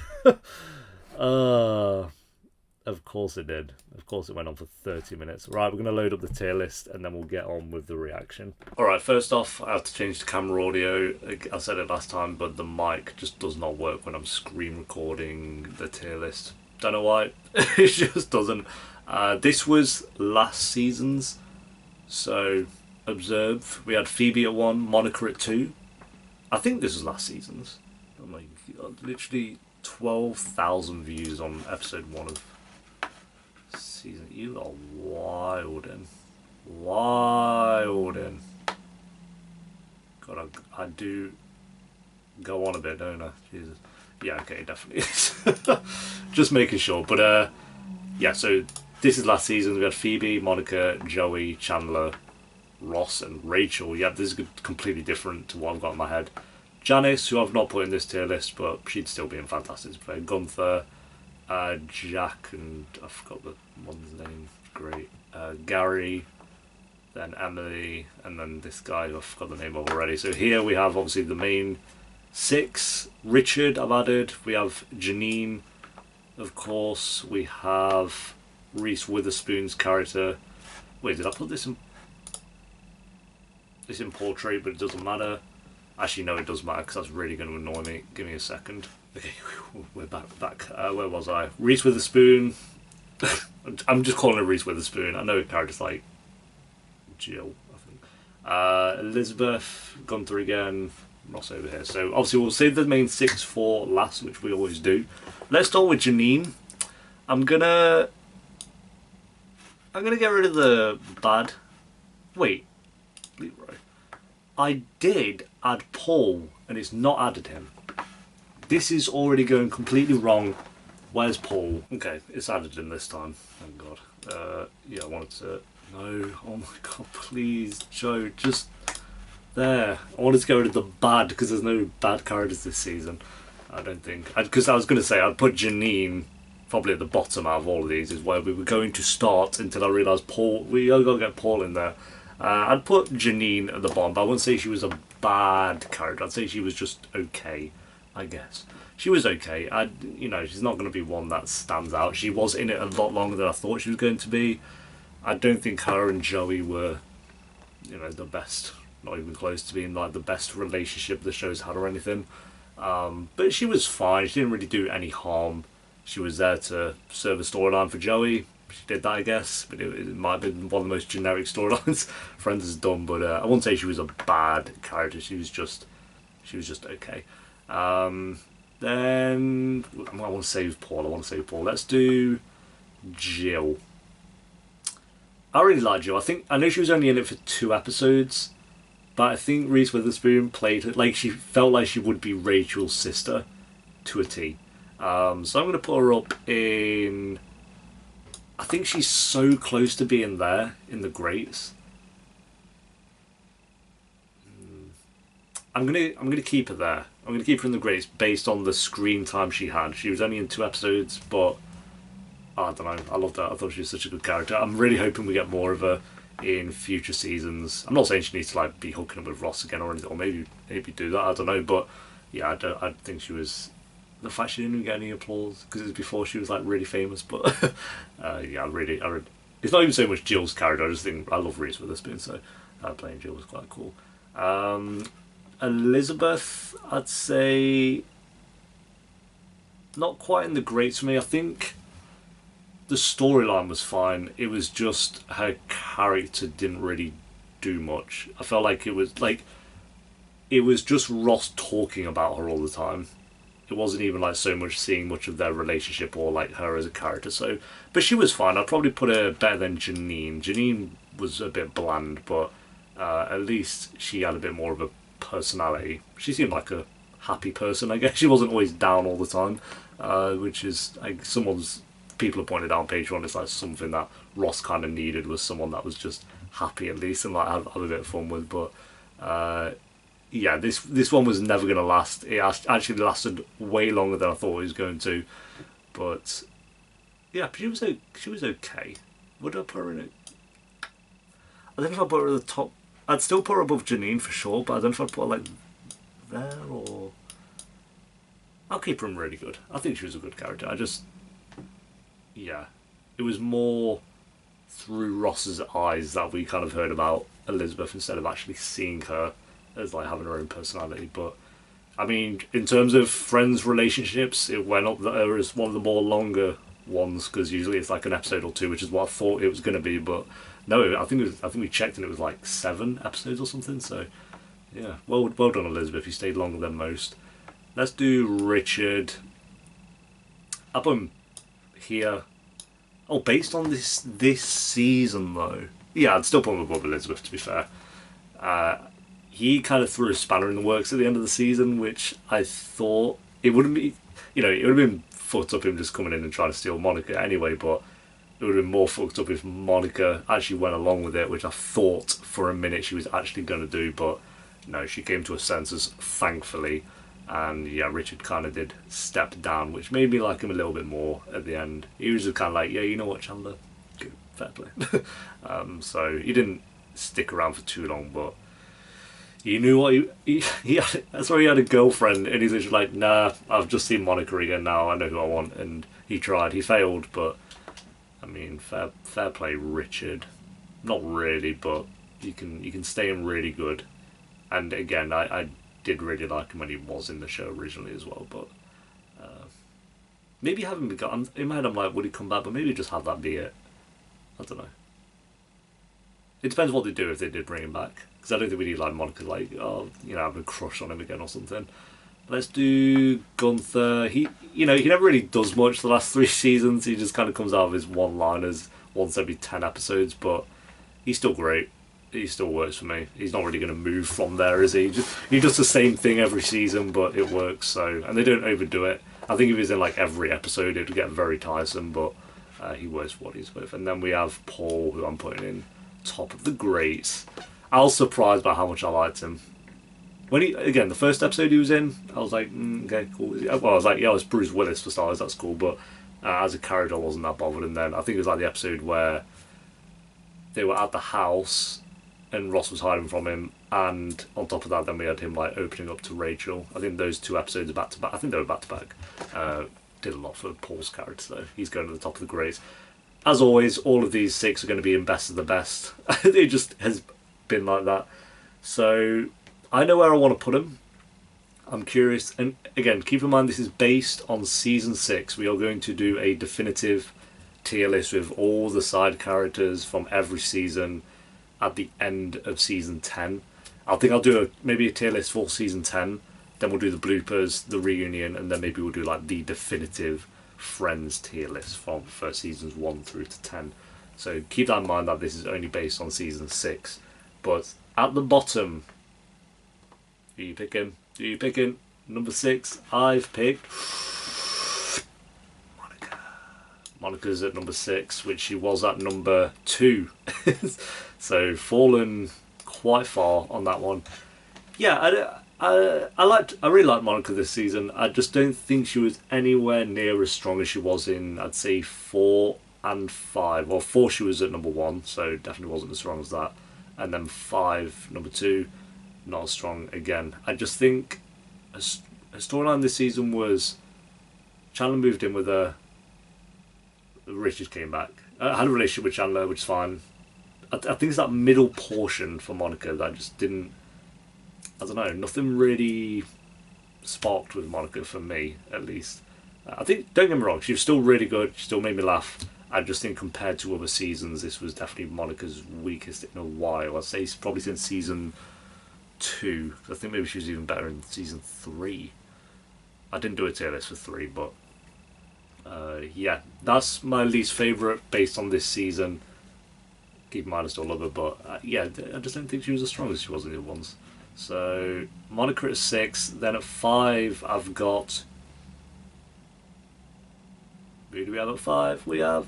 Of course it did. Of course it went on for 30 minutes. Right, we're going to load up the tier list and then we'll get on with the reaction. Alright, first off, I have to change the camera audio. I said it last time, but the mic just does not work when I'm screen recording the tier list. Don't know why. It just doesn't. This was last season's. So, observe. We had Phoebe at 1, Monica at 2. I think this was last season's. I'm like, literally 12,000 views on episode 1 of season. You are wildin'. Wildin'. God, I do go on a bit, don't I? Jesus. Yeah, okay, definitely is. Just making sure. But, yeah, so this is last season. We had Phoebe, Monica, Joey, Chandler, Ross, and Rachel. Yeah, this is completely different to what I've got in my head. Janice, who I've not put in this tier list, but she'd still be in fantastic to play. Gunther, Jack, and I forgot the one's name. Great. Gary, then Emily, and then this guy I forgot the name of already. So here we have obviously the main 6. Richard I've added. We have Janine, of course. We have Reese Witherspoon's character. Wait, did I put this in portrait? But it doesn't matter. Actually, no, it does matter because that's really going to annoy me. Give me a second. Okay, we're back. Where was I? Reese Witherspoon. I'm just calling her Reese Witherspoon. I know her character's like Jill, I think. Elizabeth, Gunther again, Ross over here. So obviously we'll save the main 6 for last, which we always do. Let's start with Janine. I'm gonna get rid of the bad. Wait, Leroy. I did add Paul, and it's not added him. This is already going completely wrong. Where's Paul? Okay, it's added him this time. Thank God. Yeah, I wanted to... No. Oh my God, please, Joe. Just... There. I wanted to get rid of the bad, because there's no bad characters this season. I don't think. Because I was going to say, I'd put Janine probably at the bottom out of all of these, is where we were going to start, until I realised Paul... We got to get Paul in there. I'd put Janine at the bottom, but I wouldn't say she was a bad character. I'd say she was just okay, I guess. She was okay. She's not going to be one that stands out. She was in it a lot longer than I thought she was going to be. I don't think her and Joey were, the best. Not even close to being like the best relationship the show's had or anything. But she was fine. She didn't really do any harm. She was there to serve a storyline for Joey. She did that, I guess, but it might have been one of the most generic storylines Friends has done. But I wouldn't say she was a bad character. She was just okay. Then I want to save Paul. Let's do Jill. I really like Jill. I know she was only in it for 2 episodes, but I think Reese Witherspoon played her like she felt like she would be Rachel's sister to a T. So I'm going to put her up in. I think she's so close to being there in the greats. I'm gonna keep her there. I'm gonna keep her in the greats based on the screen time she had. She was only in 2 episodes, but I don't know. I loved her. I thought she was such a good character. I'm really hoping we get more of her in future seasons. I'm not saying she needs to like be hooking up with Ross again or anything, or maybe do that. I don't know, but yeah, I think she was. The fact she didn't even get any applause because it was before she was like really famous, but yeah, I really, it's not even so much Jill's character. I just think I love Reese Witherspoon, so playing Jill was quite cool. Elizabeth, I'd say not quite in the greats for me. I think the storyline was fine. It was just her character didn't really do much. I felt like it was just Ross talking about her all the time. It wasn't even like so much seeing much of their relationship or like her as a character. So, but she was fine. I'd probably put her better than Janine. Janine was a bit bland, but at least she had a bit more of a personality. She seemed like a happy person, I guess. She wasn't always down all the time, which is like people have pointed out on Patreon. It's like something that Ross kind of needed, was someone that was just happy at least and like have a bit of fun with. But yeah, this one was never going to last. It actually lasted way longer than I thought it was going to. But yeah, she was okay. Would I put her in it? I don't know if I'd put her at the top. I'd still put her above Janine for sure, but I don't know if I'd put her like there or. I'll keep her in really good. I think she was a good character. Yeah, it was more through Ross's eyes that we kind of heard about Elizabeth instead of actually seeing her as like having her own personality. But I mean, in terms of friends' relationships, it went up there as one of the more longer ones because usually it's like an episode or two, which is what I thought it was going to be. But no, I think we checked and it was like 7 episodes or something. So yeah, well done, Elizabeth. You stayed longer than most. Let's do Richard. I put him here. Oh, based on this season though, yeah, I'd still put him above Elizabeth. To be fair, he kind of threw a spanner in the works at the end of the season, which I thought it wouldn't be. You know, it would have been fucked up him just coming in and trying to steal Monica anyway, but it would have been more fucked up if Monica actually went along with it, which I thought for a minute she was actually going to do, but no, she came to her senses, thankfully. And yeah, Richard kind of did step down, which made me like him a little bit more at the end. He was just kind of like, yeah, you know what, Chandler? Good, fair play. So he didn't stick around for too long, but he knew what he had. That's why he had a girlfriend, and he's just like, nah, I've just seen Monica again now, I know who I want. And he tried, he failed, but I mean, fair play, Richard. Not really, but you can stay in really good. And again, I did really like him when he was in the show originally as well, but maybe haven't begun. In my head, I'm like, would he come back? But maybe just have that be it. I don't know. It depends what they do if they did bring him back, because I don't think we need like Monica, like, oh, you know, have a crush on him again or something. Let's do Gunther. He never really does much the last 3 seasons. He just kind of comes out of his one-liners once every 10 episodes, but he's still great. He still works for me. He's not really going to move from there, is he? He does the same thing every season, but it works. So, and they don't overdo it. I think if he's in like every episode, it would get very tiresome, but he works what he's with. And then we have Paul, who I'm putting in top of the greats. I was surprised by how much I liked him. When the first episode he was in, I was like, okay, cool. Well, I was like, yeah, it's Bruce Willis for starters, that's cool. But as a character, I wasn't that bothered. And then I think it was like the episode where they were at the house and Ross was hiding from him, and on top of that then we had him like opening up to Rachel. I think those 2 episodes are back to back. I think they were back to back. Did a lot for Paul's character though. He's going to the top of the greats. As always, all of these 6 are going to be in best of the best. It just has been like that. So I know where I want to put him. I'm curious, and again, keep in mind this is based on season 6. We are going to do a definitive tier list with all the side characters from every season at the end of season 10. I think I'll do maybe a tier list for season 10, then we'll do the bloopers, the reunion, and then maybe we'll do like the definitive Friends tier list for seasons 1 through to 10. So keep that in mind that this is only based on season 6. But at the bottom, who are you picking? Who are you picking? Number 6, I've picked Monica. Monica's at number 6, which she was at number 2. So fallen quite far on that one. Yeah, I really liked Monica this season. I just don't think she was anywhere near as strong as she was in, I'd say, 4 and 5. Well, 4 she was at number 1, so definitely wasn't as strong as that. And then 5, number 2, not as strong again. I just think a storyline this season was Chandler moved in with her. Richard came back. I had a relationship with Chandler, which is fine. I think it's that middle portion for Monica that just didn't. I don't know. Nothing really sparked with Monica for me, at least. I think, don't get me wrong, she was still really good. She still made me laugh. I just think compared to other seasons, this was definitely Monica's weakest in a while. I'd say probably since season 2. I think maybe she was even better in season 3. I didn't do a tier list for 3, but yeah, that's my least favourite based on this season. Keep in mind I still love her, but yeah, I just don't think she was as strong as she was in the other ones. So Monica at 6, then at 5 I've got. Who do we have at 5? We have.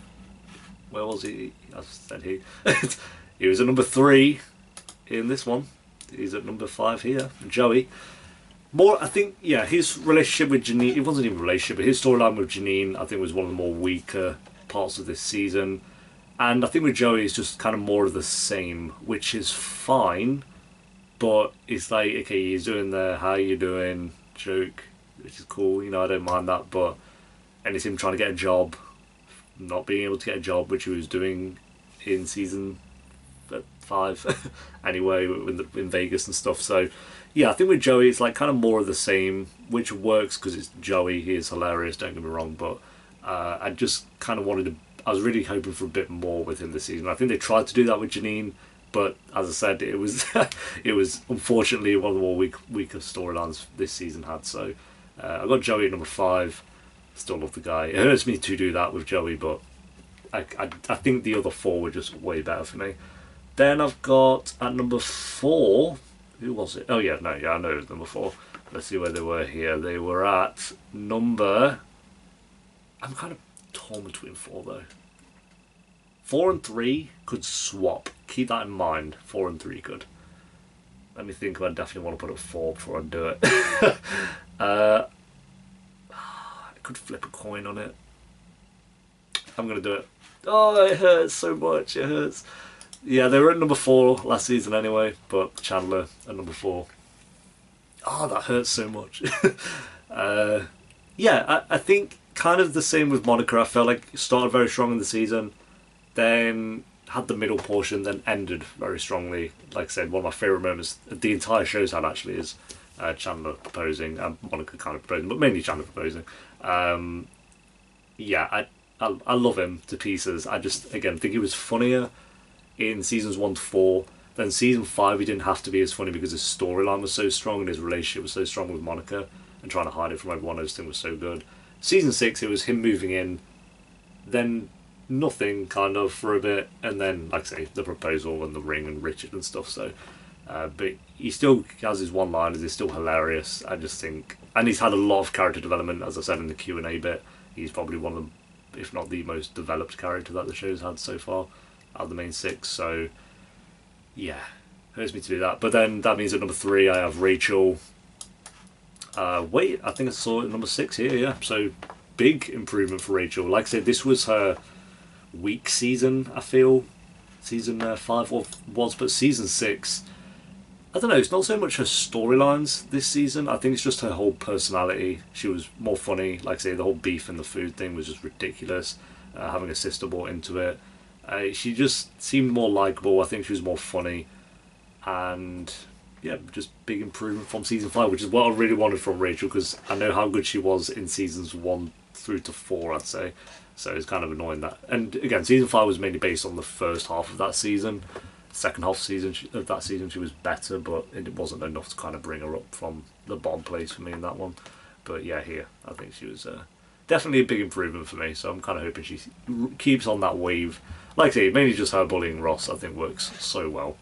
Where was he? I said he. He was at number 3 in this one. He's at number 5 here. Joey. More, I think, yeah, his relationship with Janine, it wasn't even a relationship, but his storyline with Janine, I think, was one of the more weaker parts of this season. And I think with Joey, it's just kind of more of the same, which is fine. But it's like, okay, he's doing the how you doing joke, which is cool, you know, I don't mind that. But, and it's him trying to get a job, not being able to get a job, which he was doing in season 5 anyway, in Vegas and stuff. So yeah, I think with Joey it's like kind of more of the same, which works because it's Joey. He is hilarious, don't get me wrong, but I just kind of wanted to. I was really hoping for a bit more with him this season. I think they tried to do that with Janine, but as I said, it was it was unfortunately one of the more weaker storylines this season had. So I got Joey at number 5. Still love the guy. It hurts me to do that with Joey, but I think the other 4 were just way better for me. Then I've got at number 4. Who was it? Oh yeah, I know it was number 4. Let's see where they were here. They were at number. I'm kind of torn between 4 though. 4 and 3 could swap. Keep that in mind. 4 and 3 could. Let me think. I definitely want to put it 4 before I do it. I could flip a coin on it. I'm gonna do it. Oh, it hurts so much. It hurts. Yeah, they were at number 4 last season anyway, but Chandler at number 4. Oh, that hurts so much. Yeah, I think kind of the same with Monica. I felt like it started very strong in the season, then had the middle portion, then ended very strongly. Like I said, one of my favourite moments the entire show's had actually is Chandler proposing and Monica kind of proposing, but mainly Chandler proposing. Yeah, I love him to pieces. I just, again, think he was funnier in seasons 1 to 4. Then season 5 he didn't have to be as funny because his storyline was so strong and his relationship was so strong with Monica and trying to hide it from everyone. I just think was so good. Season 6 it was him moving in, then nothing kind of for a bit, and then like I say the proposal and the ring and Richard and stuff. So but he still has his one-liners. He's still hilarious. I just think, and he's had a lot of character development, as I said in the Q&A bit. He's probably one of the, if not the most developed character that the show's had so far out of the main 6. So yeah, hurts me to do that. But then that means at number 3 I have Rachel. Wait, I think I saw it at number 6 here. Yeah, so big improvement for Rachel. Like I said, this was her weak season. I feel season 5 was, but season 6, I don't know. It's not so much her storylines this season. I think it's just her whole personality. She was more funny. Like I say, the whole beef and the food thing was just ridiculous. Having a sister brought into it. She just seemed more likeable. I think she was more funny, and yeah, just big improvement from season 5, which is what I really wanted from Rachel because I know how good she was in seasons 1 through to 4, I'd say. So it's kind of annoying that. And again, season 5 was mainly based on the first half of that season. Second half of that season she was better, but it wasn't enough to kind of bring her up from the bottom place for me in that one. But yeah, here I think she was definitely a big improvement for me. So I'm kind of hoping she keeps on that wave. Like I say, mainly just her bullying Ross, I think works so well.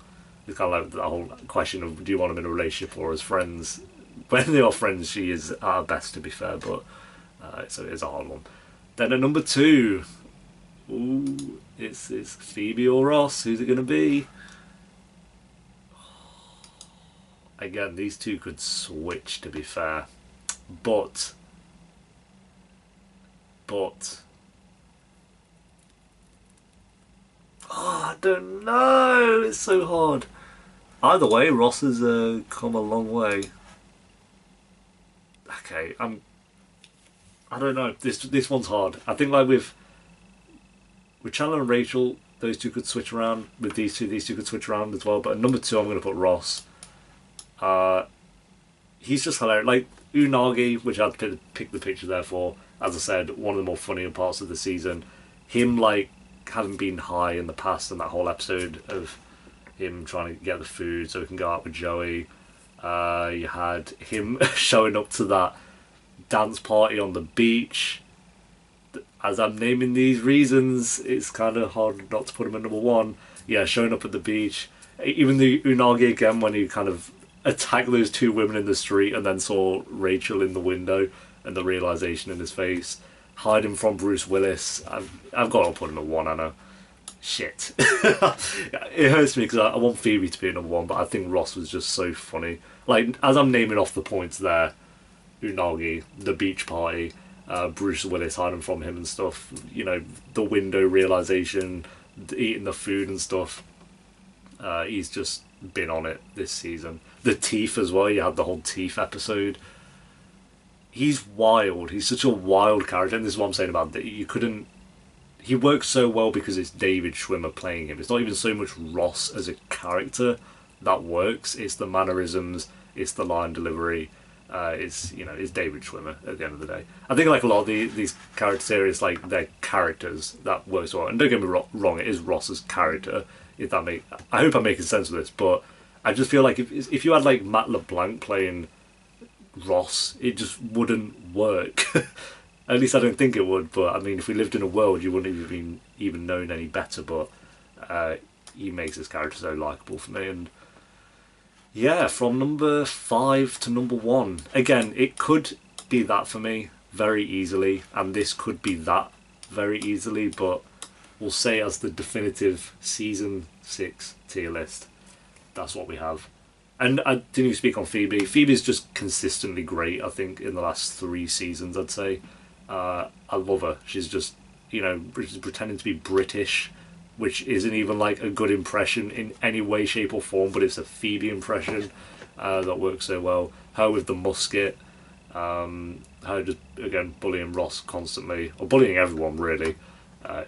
It's kind of like that whole question of do you want them in a relationship or as friends. When they are friends, she is at her best, to be fair, but so it is a hard one. Then at number 2, ooh, it's Phoebe or Ross. Who's it going to be? Again, these two could switch, to be fair, but I don't know. It's so hard. Either way, Ross has come a long way. Okay, I don't know. This one's hard. I think like with Chandler and Rachel, those two could switch around. With these two could switch around as well. But at number 2, I'm going to put Ross. He's just hilarious. Like Unagi, which I'd pick the picture there for. As I said, one of the more funnier parts of the season. Him like having been high in the past, and that whole episode of him trying to get the food so he can go out with Joey. You had him showing up to that dance party on the beach. As I'm naming these reasons, it's kind of hard not to put him at number 1. Yeah, showing up at the beach. Even the Unagi again, when he kind of attacked those 2 women in the street and then saw Rachel in the window and the realisation in his face. Hiding from Bruce Willis. I've got to put him at 1, I know. Shit. It hurts me because I want Phoebe to be at number 1, but I think Ross was just so funny. Like, as I'm naming off the points there, Unagi, the beach party, Bruce Willis hiding from him and stuff, you know, the window realisation, eating the food and stuff. He's just been on it this season. The teeth as well, you had the whole teeth episode. He's wild. He's such a wild character, and this is what I'm saying about that. You couldn't he works so well because it's David Schwimmer playing him. It's not even so much Ross as a character that works. It's the mannerisms, it's the line delivery. It's David Schwimmer at the end of the day. I think like a lot of these characters here, it's like they're characters that work so well. And don't get me wrong, it is Ross's character. If that I hope I'm making sense of this, but I just feel like if you had like Matt LeBlanc playing Ross, it just wouldn't work. At least I don't think it would. But I mean, if we lived in a world, you wouldn't have been even known any better. But he makes his character so likable for me. And yeah, from number 5 to number 1. Again, it could be that for me very easily, and this could be that very easily. But we'll say as the definitive season 6 tier list, that's what we have. And I didn't even speak on Phoebe. Phoebe's just consistently great, I think, in the last 3 seasons, I'd say. I love her. She's just, pretending to be British, which isn't even like a good impression in any way, shape or form, but it's a Phoebe impression that works so well. Her with the musket, her just, again, bullying Ross constantly, or bullying everyone, really. Her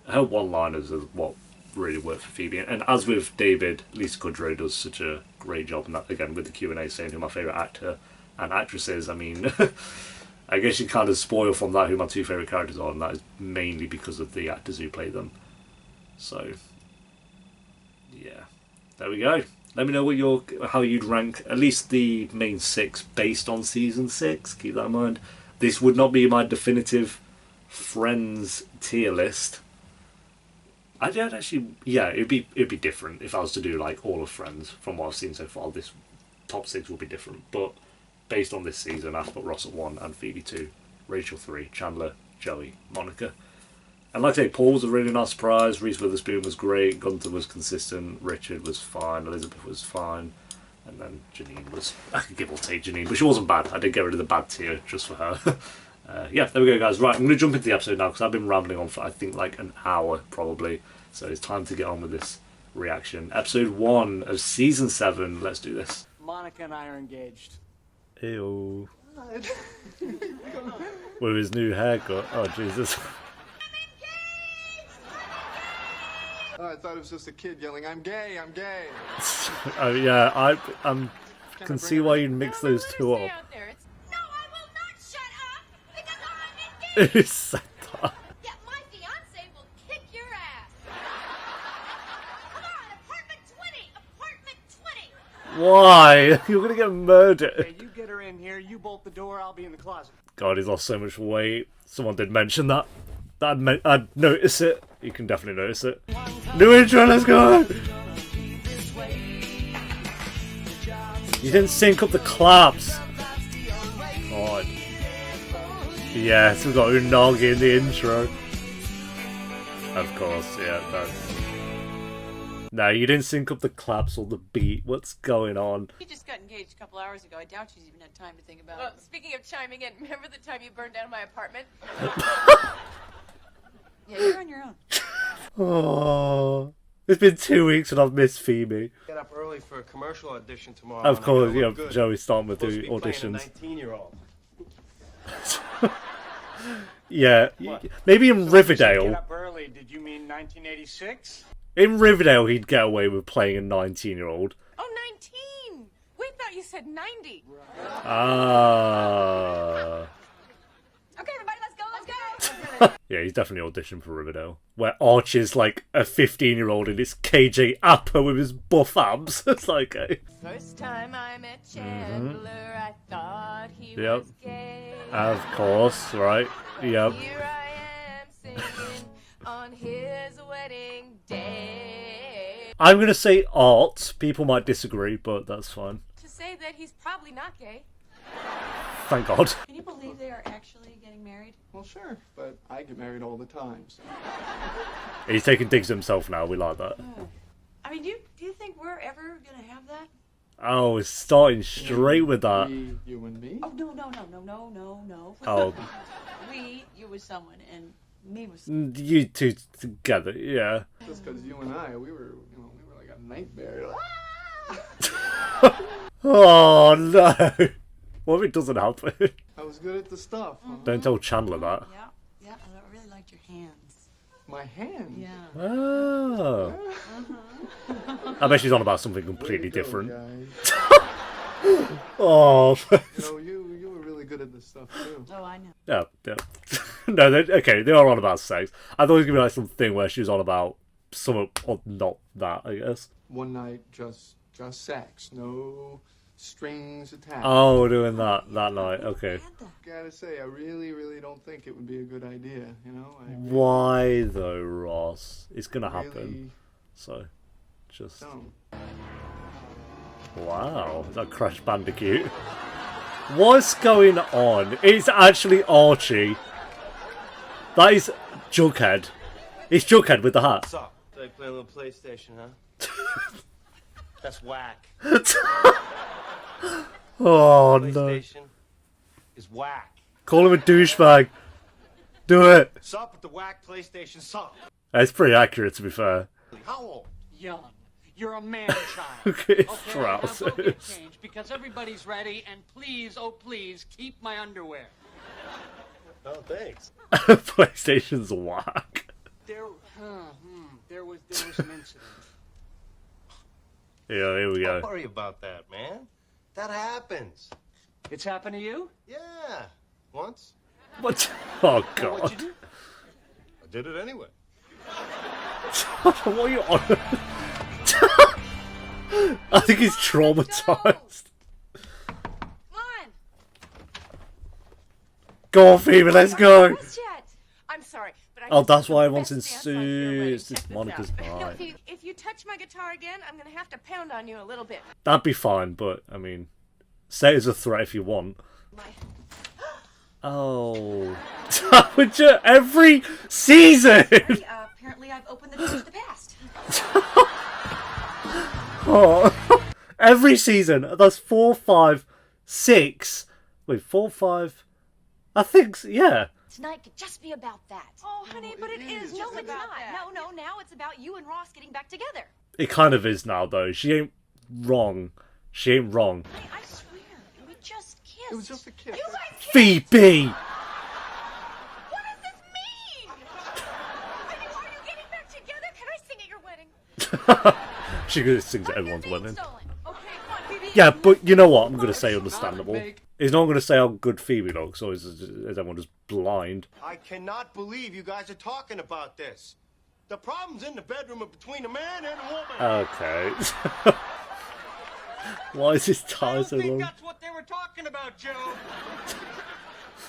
one-liners are what really work for Phoebe. And as with David, Lisa Kudrow does such a great job, and that, again, with the Q&A saying who my favourite actor and actress is, I mean... I guess you kind of spoil from that who my 2 favourite characters are, and that is mainly because of the actors who play them. So, yeah, there we go. Let me know how you'd rank at least the main 6 based on season 6. Keep that in mind. This would not be my definitive Friends tier list. It'd be different if I was to do like all of Friends from what I've seen so far. This top 6 will be different, but. Based on this season, I've put Ross at 1 and Phoebe 2, Rachel 3, Chandler, Joey, Monica. And like I say, Paul was a really nice surprise, Reese Witherspoon was great, Gunther was consistent, Richard was fine, Elizabeth was fine, and then Janine was, I could give or take Janine, but she wasn't bad. I did get rid of the bad tier just for her. Yeah, there we go guys. Right, I'm going to jump into the episode now because I've been rambling on for I think like an hour probably. So it's time to get on with this reaction. Episode 1 of season 7, let's do this. Monica and I are engaged. Ew. With his new haircut. Oh, Jesus. Oh, I thought it was just a kid yelling, I'm gay, I'm gay. Oh, yeah, I can see why you'd mix those two up. No, I will not shut up because I'm engaged. Who said that? Yeah, my fiance will kick your ass. Come on, apartment 20, apartment 20. Why? You're gonna get murdered. Hey, you get her in here, you bolt the door, I'll be in the closet. God, he's lost so much weight. Someone did mention that. I'd notice it. You can definitely notice it. New intro, let's go! You didn't sync up the claps. God. Yes, we've got Unagi in the intro. Of course, yeah, that's... No, you didn't sync up the claps or the beat. What's going on? He just got engaged a couple hours ago. I doubt she's even had time to think about it. Speaking of chiming in, remember the time you burned down my apartment? Yeah, you're on your own. Oh, it's been 2 weeks and I've missed Phoebe. Get up early for a commercial audition tomorrow. Of course, yeah, Joey's starting with the auditions. 19-year-old. Yeah, maybe in Riverdale. Get up early, did you mean 1986? In Riverdale, he'd get away with playing a 19-year-old. Oh, 19! We thought you said 90. Ah. Okay, everybody, let's go. Yeah, he's definitely auditioned for Riverdale. Where Archie's like a 15-year-old and it's KJ Apper with his buff abs. It's like, okay. First time I met Chandler, I thought he Yep. was gay. Of course, right? Yep. Here I am singing on his wedding day. I'm gonna say art. People might disagree, but that's fine. To say that he's probably not gay. Thank God. Can you believe they are actually getting married? Well, sure, but I get married all the time. So. He's taking digs at himself now. We like that. I mean, do you think we're ever gonna have that? Oh, it's starting straight with that. You and me? Oh no. Oh, You with someone, and me with someone. you two together, yeah. Just because you and I, we were like a nightmare. Oh no. What if it doesn't happen? I was good at the stuff. Huh? Don't tell Chandler that. Yeah, I really like hands. My hand? Yeah. Oh. I bet she's on about something completely Way to go, different. guys. Oh. You know, you were really good at this stuff too. Oh, I know. Yeah, yeah. No, okay, they are on about sex. I thought it was gonna be like something where she was on about something or not that, I guess. One night, just sex, no strings attached. Oh, we're doing that night. Okay. Gotta say, I really don't think it would be a good idea. You know, Why though, Ross? It's gonna happen. really So, just don't. wow, is that Crash Bandicoot? What's going on? It's actually Archie. That is Jughead. It's Jughead with the hat. What's up? They play a little PlayStation, huh? That's whack. Oh no! PlayStation is whack. Call him a douchebag. Do it. Sup with the whack PlayStation? Sup? It's pretty accurate, to be fair. How old? Young. You're a man-child. Okay, Okay, now go get trousers. changed because everybody's ready, and please, oh please, keep my underwear. Oh, thanks. PlayStation's whack. There was an incident. Yeah, here we Don't go. worry about that, man. That happens. It's happened to you? Yeah. Once. What? Oh What'd god. you do? I did it anyway. What are you on? I think he's traumatized. Come on. Go on, Phoebe, let's go. Dressed yet? I'm sorry, but I Oh, just that's have why the everyone's in best dance on for your wedding. suits. This Check this Monica's out. No, fine. if you touch my guitar again, I'm gonna have to pound on you a little bit. That'd be fine, but I mean, say it as a threat if you want. My Oh, would you every season? apparently I've opened the door to the past. Oh, every season. That's 4, 5, 6. Wait, 4, 5. I think yeah. Tonight could just be about that. Oh, honey, but it is. No, just it's about not. No, now it's about you and Ross getting back together. It kind of is now, though. She ain't wrong. She ain't wrong. Honey, I swear, we just kissed. It was just a kiss. You guys kissed. Phoebe. What does this mean? Are you getting back together? Can I sing at your wedding? She could sing to everyone's Being wedding. stolen. Okay, come on, Phoebe. Yeah, but you know what? I'm gonna say understandable. Make- He's not gonna say how good Phoebe looks, or is everyone just blind? I cannot believe you guys are talking about this. The problem's in the bedroom between a man and a woman. Okay. Why is his I tie don't so think long? that's what they were talking about, Joe.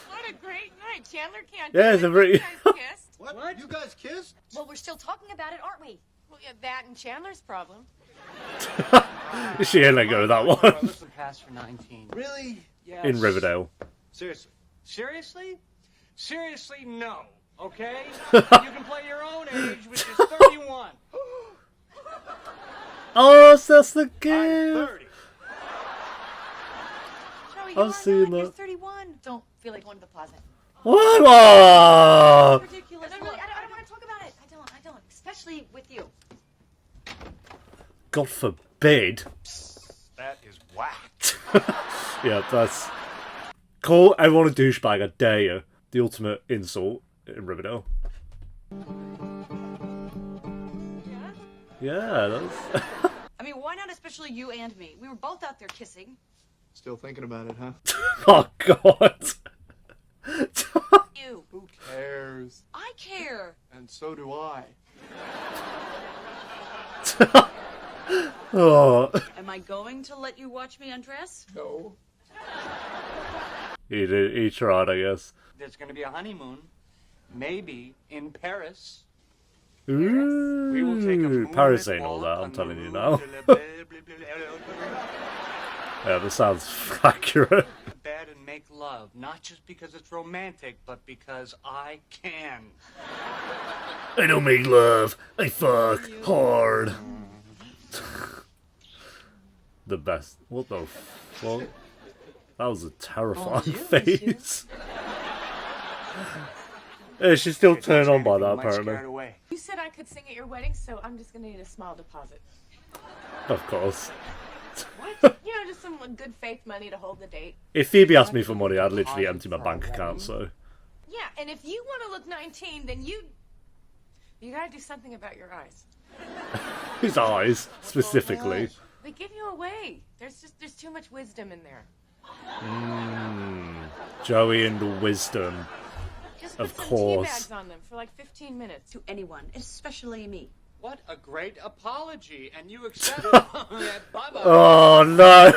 What a great night. Chandler can't Yeah, do it's a it. very- You guys kissed. What? You guys kissed? Well, we're still talking about it, aren't we? Well, yeah, that and Chandler's problem. She ain't let go of that All right, one. listen, pass for 19. Really? Yes. In Riverdale. Seriously? Seriously? Seriously, no. Okay? You can play your own age, which is 31. Oh, so that's the I'm gift. 30. Joey, I've you are seen not. You're that. 31. Don't feel like going to the closet. What? Oh. Ridiculous. I don't want to talk about it. I don't. Especially with you. God forbid. That is whack. Yeah, that's. Call everyone a douchebag, I dare you. The ultimate insult in Riverdale. Yeah, that's. I mean, why not especially you and me? We were both out there kissing. Still thinking about it, huh? Oh, God. You. Who cares? I care. And so do I. Oh. Am I going to let you watch me undress? No. He tried, I guess. There's going to be a honeymoon. Maybe in Paris. Ooh, We will take a moonlit Paris ain't all walk that, I'm on the telling you Rue now. de la Yeah, that sounds accurate. bed and make love, not just because it's romantic, but because I can. I don't make love, I fuck hard. The best. What the fuck? That was a terrifying face. Yeah, she's still turned on by that, You might scare it apparently. away. You said I could sing at your wedding, so I'm just gonna need a small deposit. Of course. What? You know, just some good faith money to hold the date. If Phoebe asked me for money, I'd literally empty my bank account, so. Yeah, and if you want to look 19, then you gotta do something about your eyes. His eyes, specifically. They give you away. There's too much wisdom in there. Joey and the wisdom. Just put Of some course. tea bags on them for like 15 minutes. To anyone, especially me. What a great apology, and you accept it. Yeah, bye-bye. Oh no!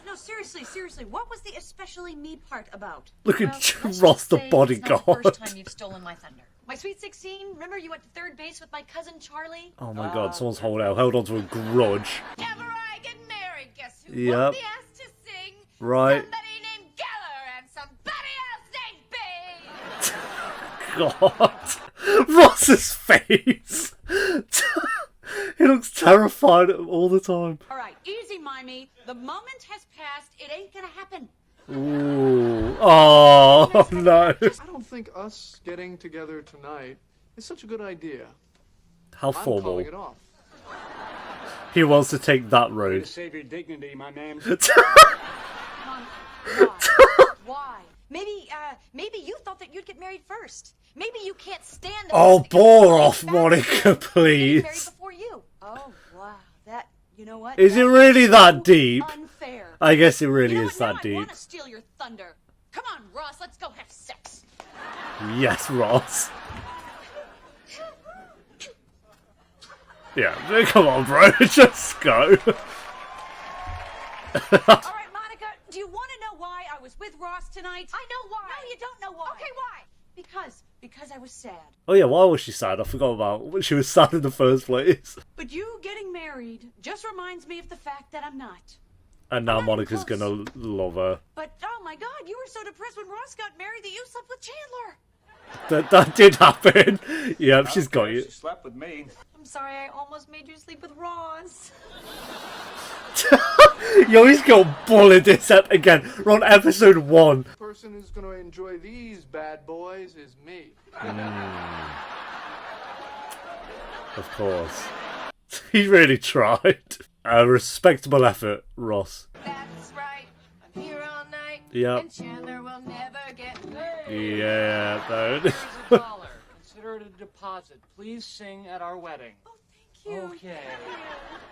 No, seriously, what was the especially me part about? Look at let's Ross just the say bodyguard. It's not the first time you've stolen my thunder. My sweet 16, remember you went to third base with my cousin Charlie? Oh my god, someone's held on to a grudge. Ever I get married, guess who Yep. won't be asked to sing? Right. Somebody named Geller and somebody else named Bing. God. Ross's face! He looks terrified all the time. All right, easy, Mimey. The moment has passed. It ain't gonna happen. Ooh. Oh no. I don't think us getting together tonight is such a good idea. How I'm formal. calling it off. He wants to take that To road. save your dignity, my man. Mom, why? Maybe you thought that you'd get married first. Maybe you can't stand the Oh, fact that bore you're off, getting Monica, married please. before you. Oh, wow. That, you know what? Is it That really so that deep? Unfair. I guess it really You know is what? Now that I deep. want to steal your thunder. Come on, Ross, let's go have sex. Yes, Ross. Yeah, come on, bro. Just go. All right, Monica, do you want to know why I was with Ross tonight? I know why. No, you don't know why. Okay, why? Because I was sad. Oh yeah, why was she sad? I forgot about when she was sad in the first place. But you getting married just reminds me of the fact that I'm not. And now I'm not Monica's close. gonna love her. But, oh my God, you were so depressed when Ross got married that you slept with Chandler. That did happen. Yep, she's got you. She slept with me. I'm sorry, I almost made you sleep with Ross. You always got bullied this again. We're on episode 1. The person who's going to enjoy these bad boys is me. Of course. He really tried. A respectable effort, Ross. That's right. I'm here all night. Yep. And Chandler will never get paid. Yeah, though. Here's $1. Consider it a deposit. Please sing at our wedding. Oh, thank you. Okay.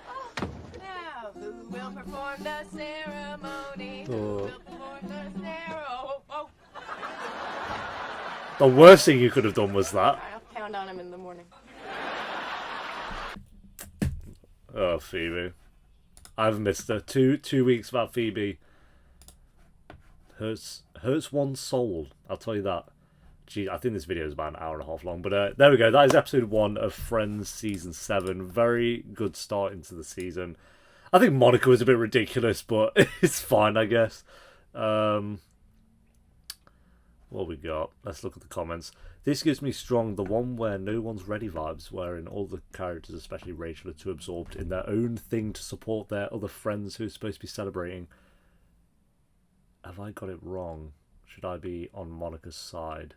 Oh, now who will perform the ceremony? Who Oh. will perform the ceremony? Oh, The worst thing you could have done was that. I'll pound on him in the morning. Oh, Phoebe. I've missed her. Two weeks without Phoebe. Hurts one's soul. I'll tell you that. Gee, I think this video is about an hour and a half long. But there we go. That is episode 1 of Friends Season 7. Very good start into the season. I think Monica was a bit ridiculous, but it's fine, I guess. What we got? Let's look at the comments. This gives me strong the one where no one's ready vibes, wherein all the characters, especially Rachel, are too absorbed in their own thing to support their other friends who are supposed to be celebrating. Have I got it wrong? Should I be on Monica's side?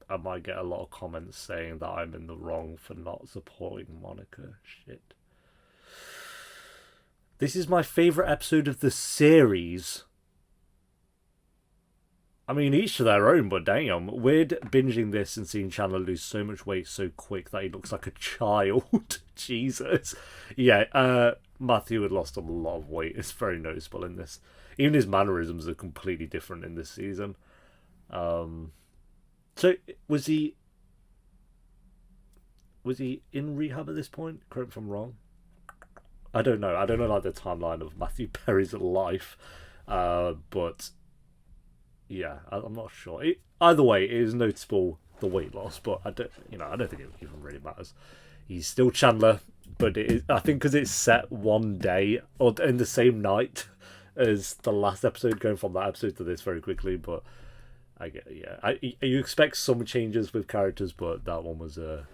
I might get a lot of comments saying that I'm in the wrong for not supporting Monica. Shit. This is my favourite episode of the series. I mean, each to their own, but damn. Weird binging this and seeing Chandler lose so much weight so quick that he looks like a child. Jesus. Yeah, Matthew had lost a lot of weight. It's very noticeable in this. Even his mannerisms are completely different in this season. So, was he in rehab at this point? Correct me if I'm wrong. I don't know. I don't know like the timeline of Matthew Perry's life, but yeah, I'm not sure. Either way, it is noticeable the weight loss, but I don't think it even really matters. He's still Chandler, but I think because it's set one day or in the same night as the last episode, going from that episode to this very quickly. But I get you expect some changes with characters, but that one was a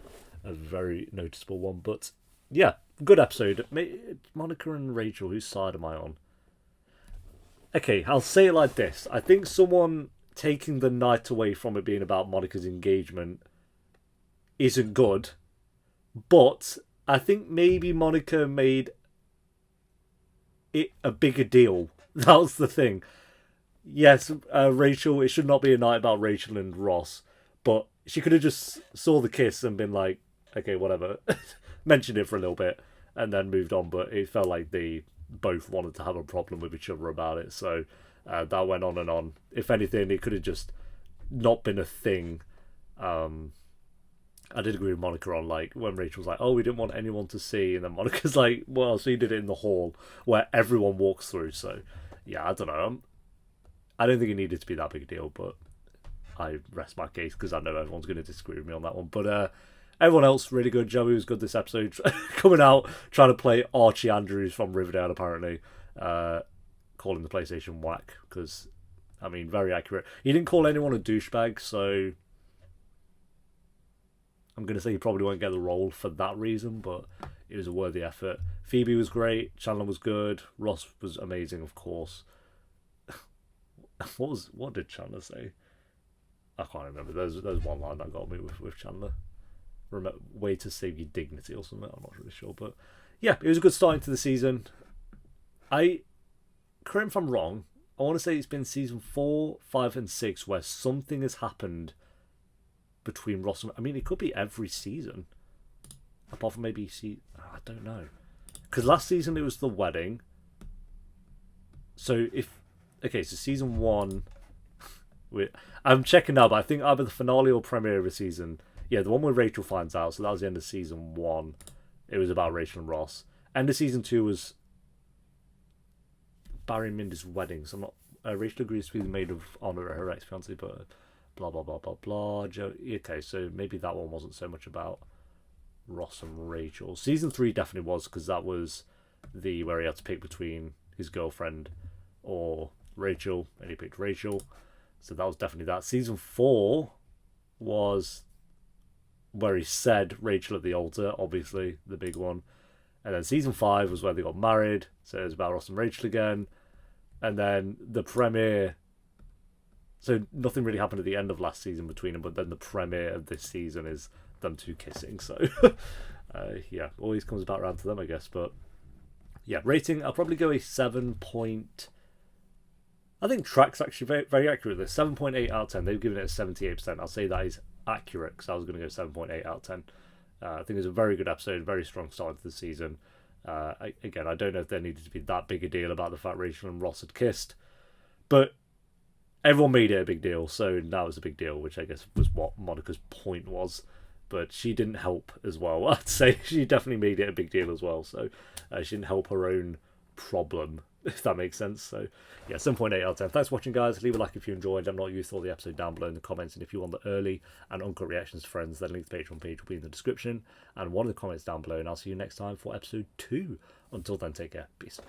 very noticeable one. But yeah. Good episode. Monica and Rachel, whose side am I on? Okay, I'll say it like this. I think someone taking the night away from it being about Monica's engagement isn't good. But I think maybe Monica made it a bigger deal. That was the thing. Yes, Rachel, it should not be a night about Rachel and Ross, but she could have just saw the kiss and been like, okay, whatever, mentioned it for a little bit and then moved on, but it felt like they both wanted to have a problem with each other about it, so that went on and on. If anything, it could have just not been a thing. I did agree with Monica on, like, when Rachel was like, oh, we didn't want anyone to see, and then Monica's like, well, so you did it in the hall where everyone walks through, so yeah, I don't know. I don't think it needed to be that big a deal, but I rest my case because I know everyone's going to disagree with me on that one. But everyone else, really good. Joey was good this episode. Coming out, trying to play Archie Andrews from Riverdale, apparently. Calling the PlayStation WACK, because, I mean, very accurate. He didn't call anyone a douchebag, so I'm going to say he probably won't get the role for that reason, but it was a worthy effort. Phoebe was great. Chandler was good. Ross was amazing, of course. What did Chandler say? I can't remember. There's one line that got me with Chandler. Way to save your dignity or something. I'm not really sure, but yeah, it was a good start into the season. Correct me if I'm wrong. I want to say it's been season 4, 5, and 6 where something has happened between Ross and... I mean, it could be every season, apart from maybe I don't know, because last season it was the wedding. So so season 1. I'm checking now, but I think either the finale or premiere of a season. Yeah, the one where Rachel finds out. So that was the end of season 1. It was about Rachel and Ross. End of season 2 was Barry and Mindy's wedding. So I'm not. Rachel agrees to be the maid of honor at her ex-fiance, but blah blah blah blah blah. Okay, so maybe that one wasn't so much about Ross and Rachel. Season 3 definitely was, because that was where he had to pick between his girlfriend or Rachel, and he picked Rachel. So that was definitely that. Season 4 was where he said Rachel at the altar, obviously, the big one. And then season 5 was where they got married, so it was about Ross and Rachel again. And then the premiere... So nothing really happened at the end of last season between them, but then the premiere of this season is them two kissing. So, yeah, always comes back around to them, I guess. But, yeah, rating, I'll probably go a 7 point... I think Track's actually very, very accurate with this. 7.8 out of 10. They've given it a 78%. I'll say that is accurate, because I was going to go 7.8 out of 10. I think it's a very good episode, very strong start to the season. Again, I don't know if there needed to be that big a deal about the fact Rachel and Ross had kissed, but everyone made it a big deal, so now it's a big deal, which I guess was what Monica's point was. But she didn't help as well. I'd say she definitely made it a big deal as well, so she didn't help her own problem, if that makes sense. So yeah, 7.8 out of 10. Thanks for watching, guys. Leave a like if you enjoyed. Let me know what you thought of the episode down below in the comments, and if you want the early and uncut reactions to friends, then link to the Patreon page will be in the description and one of the comments down below, and I'll see you next time for episode 2. Until then, take care. Peace.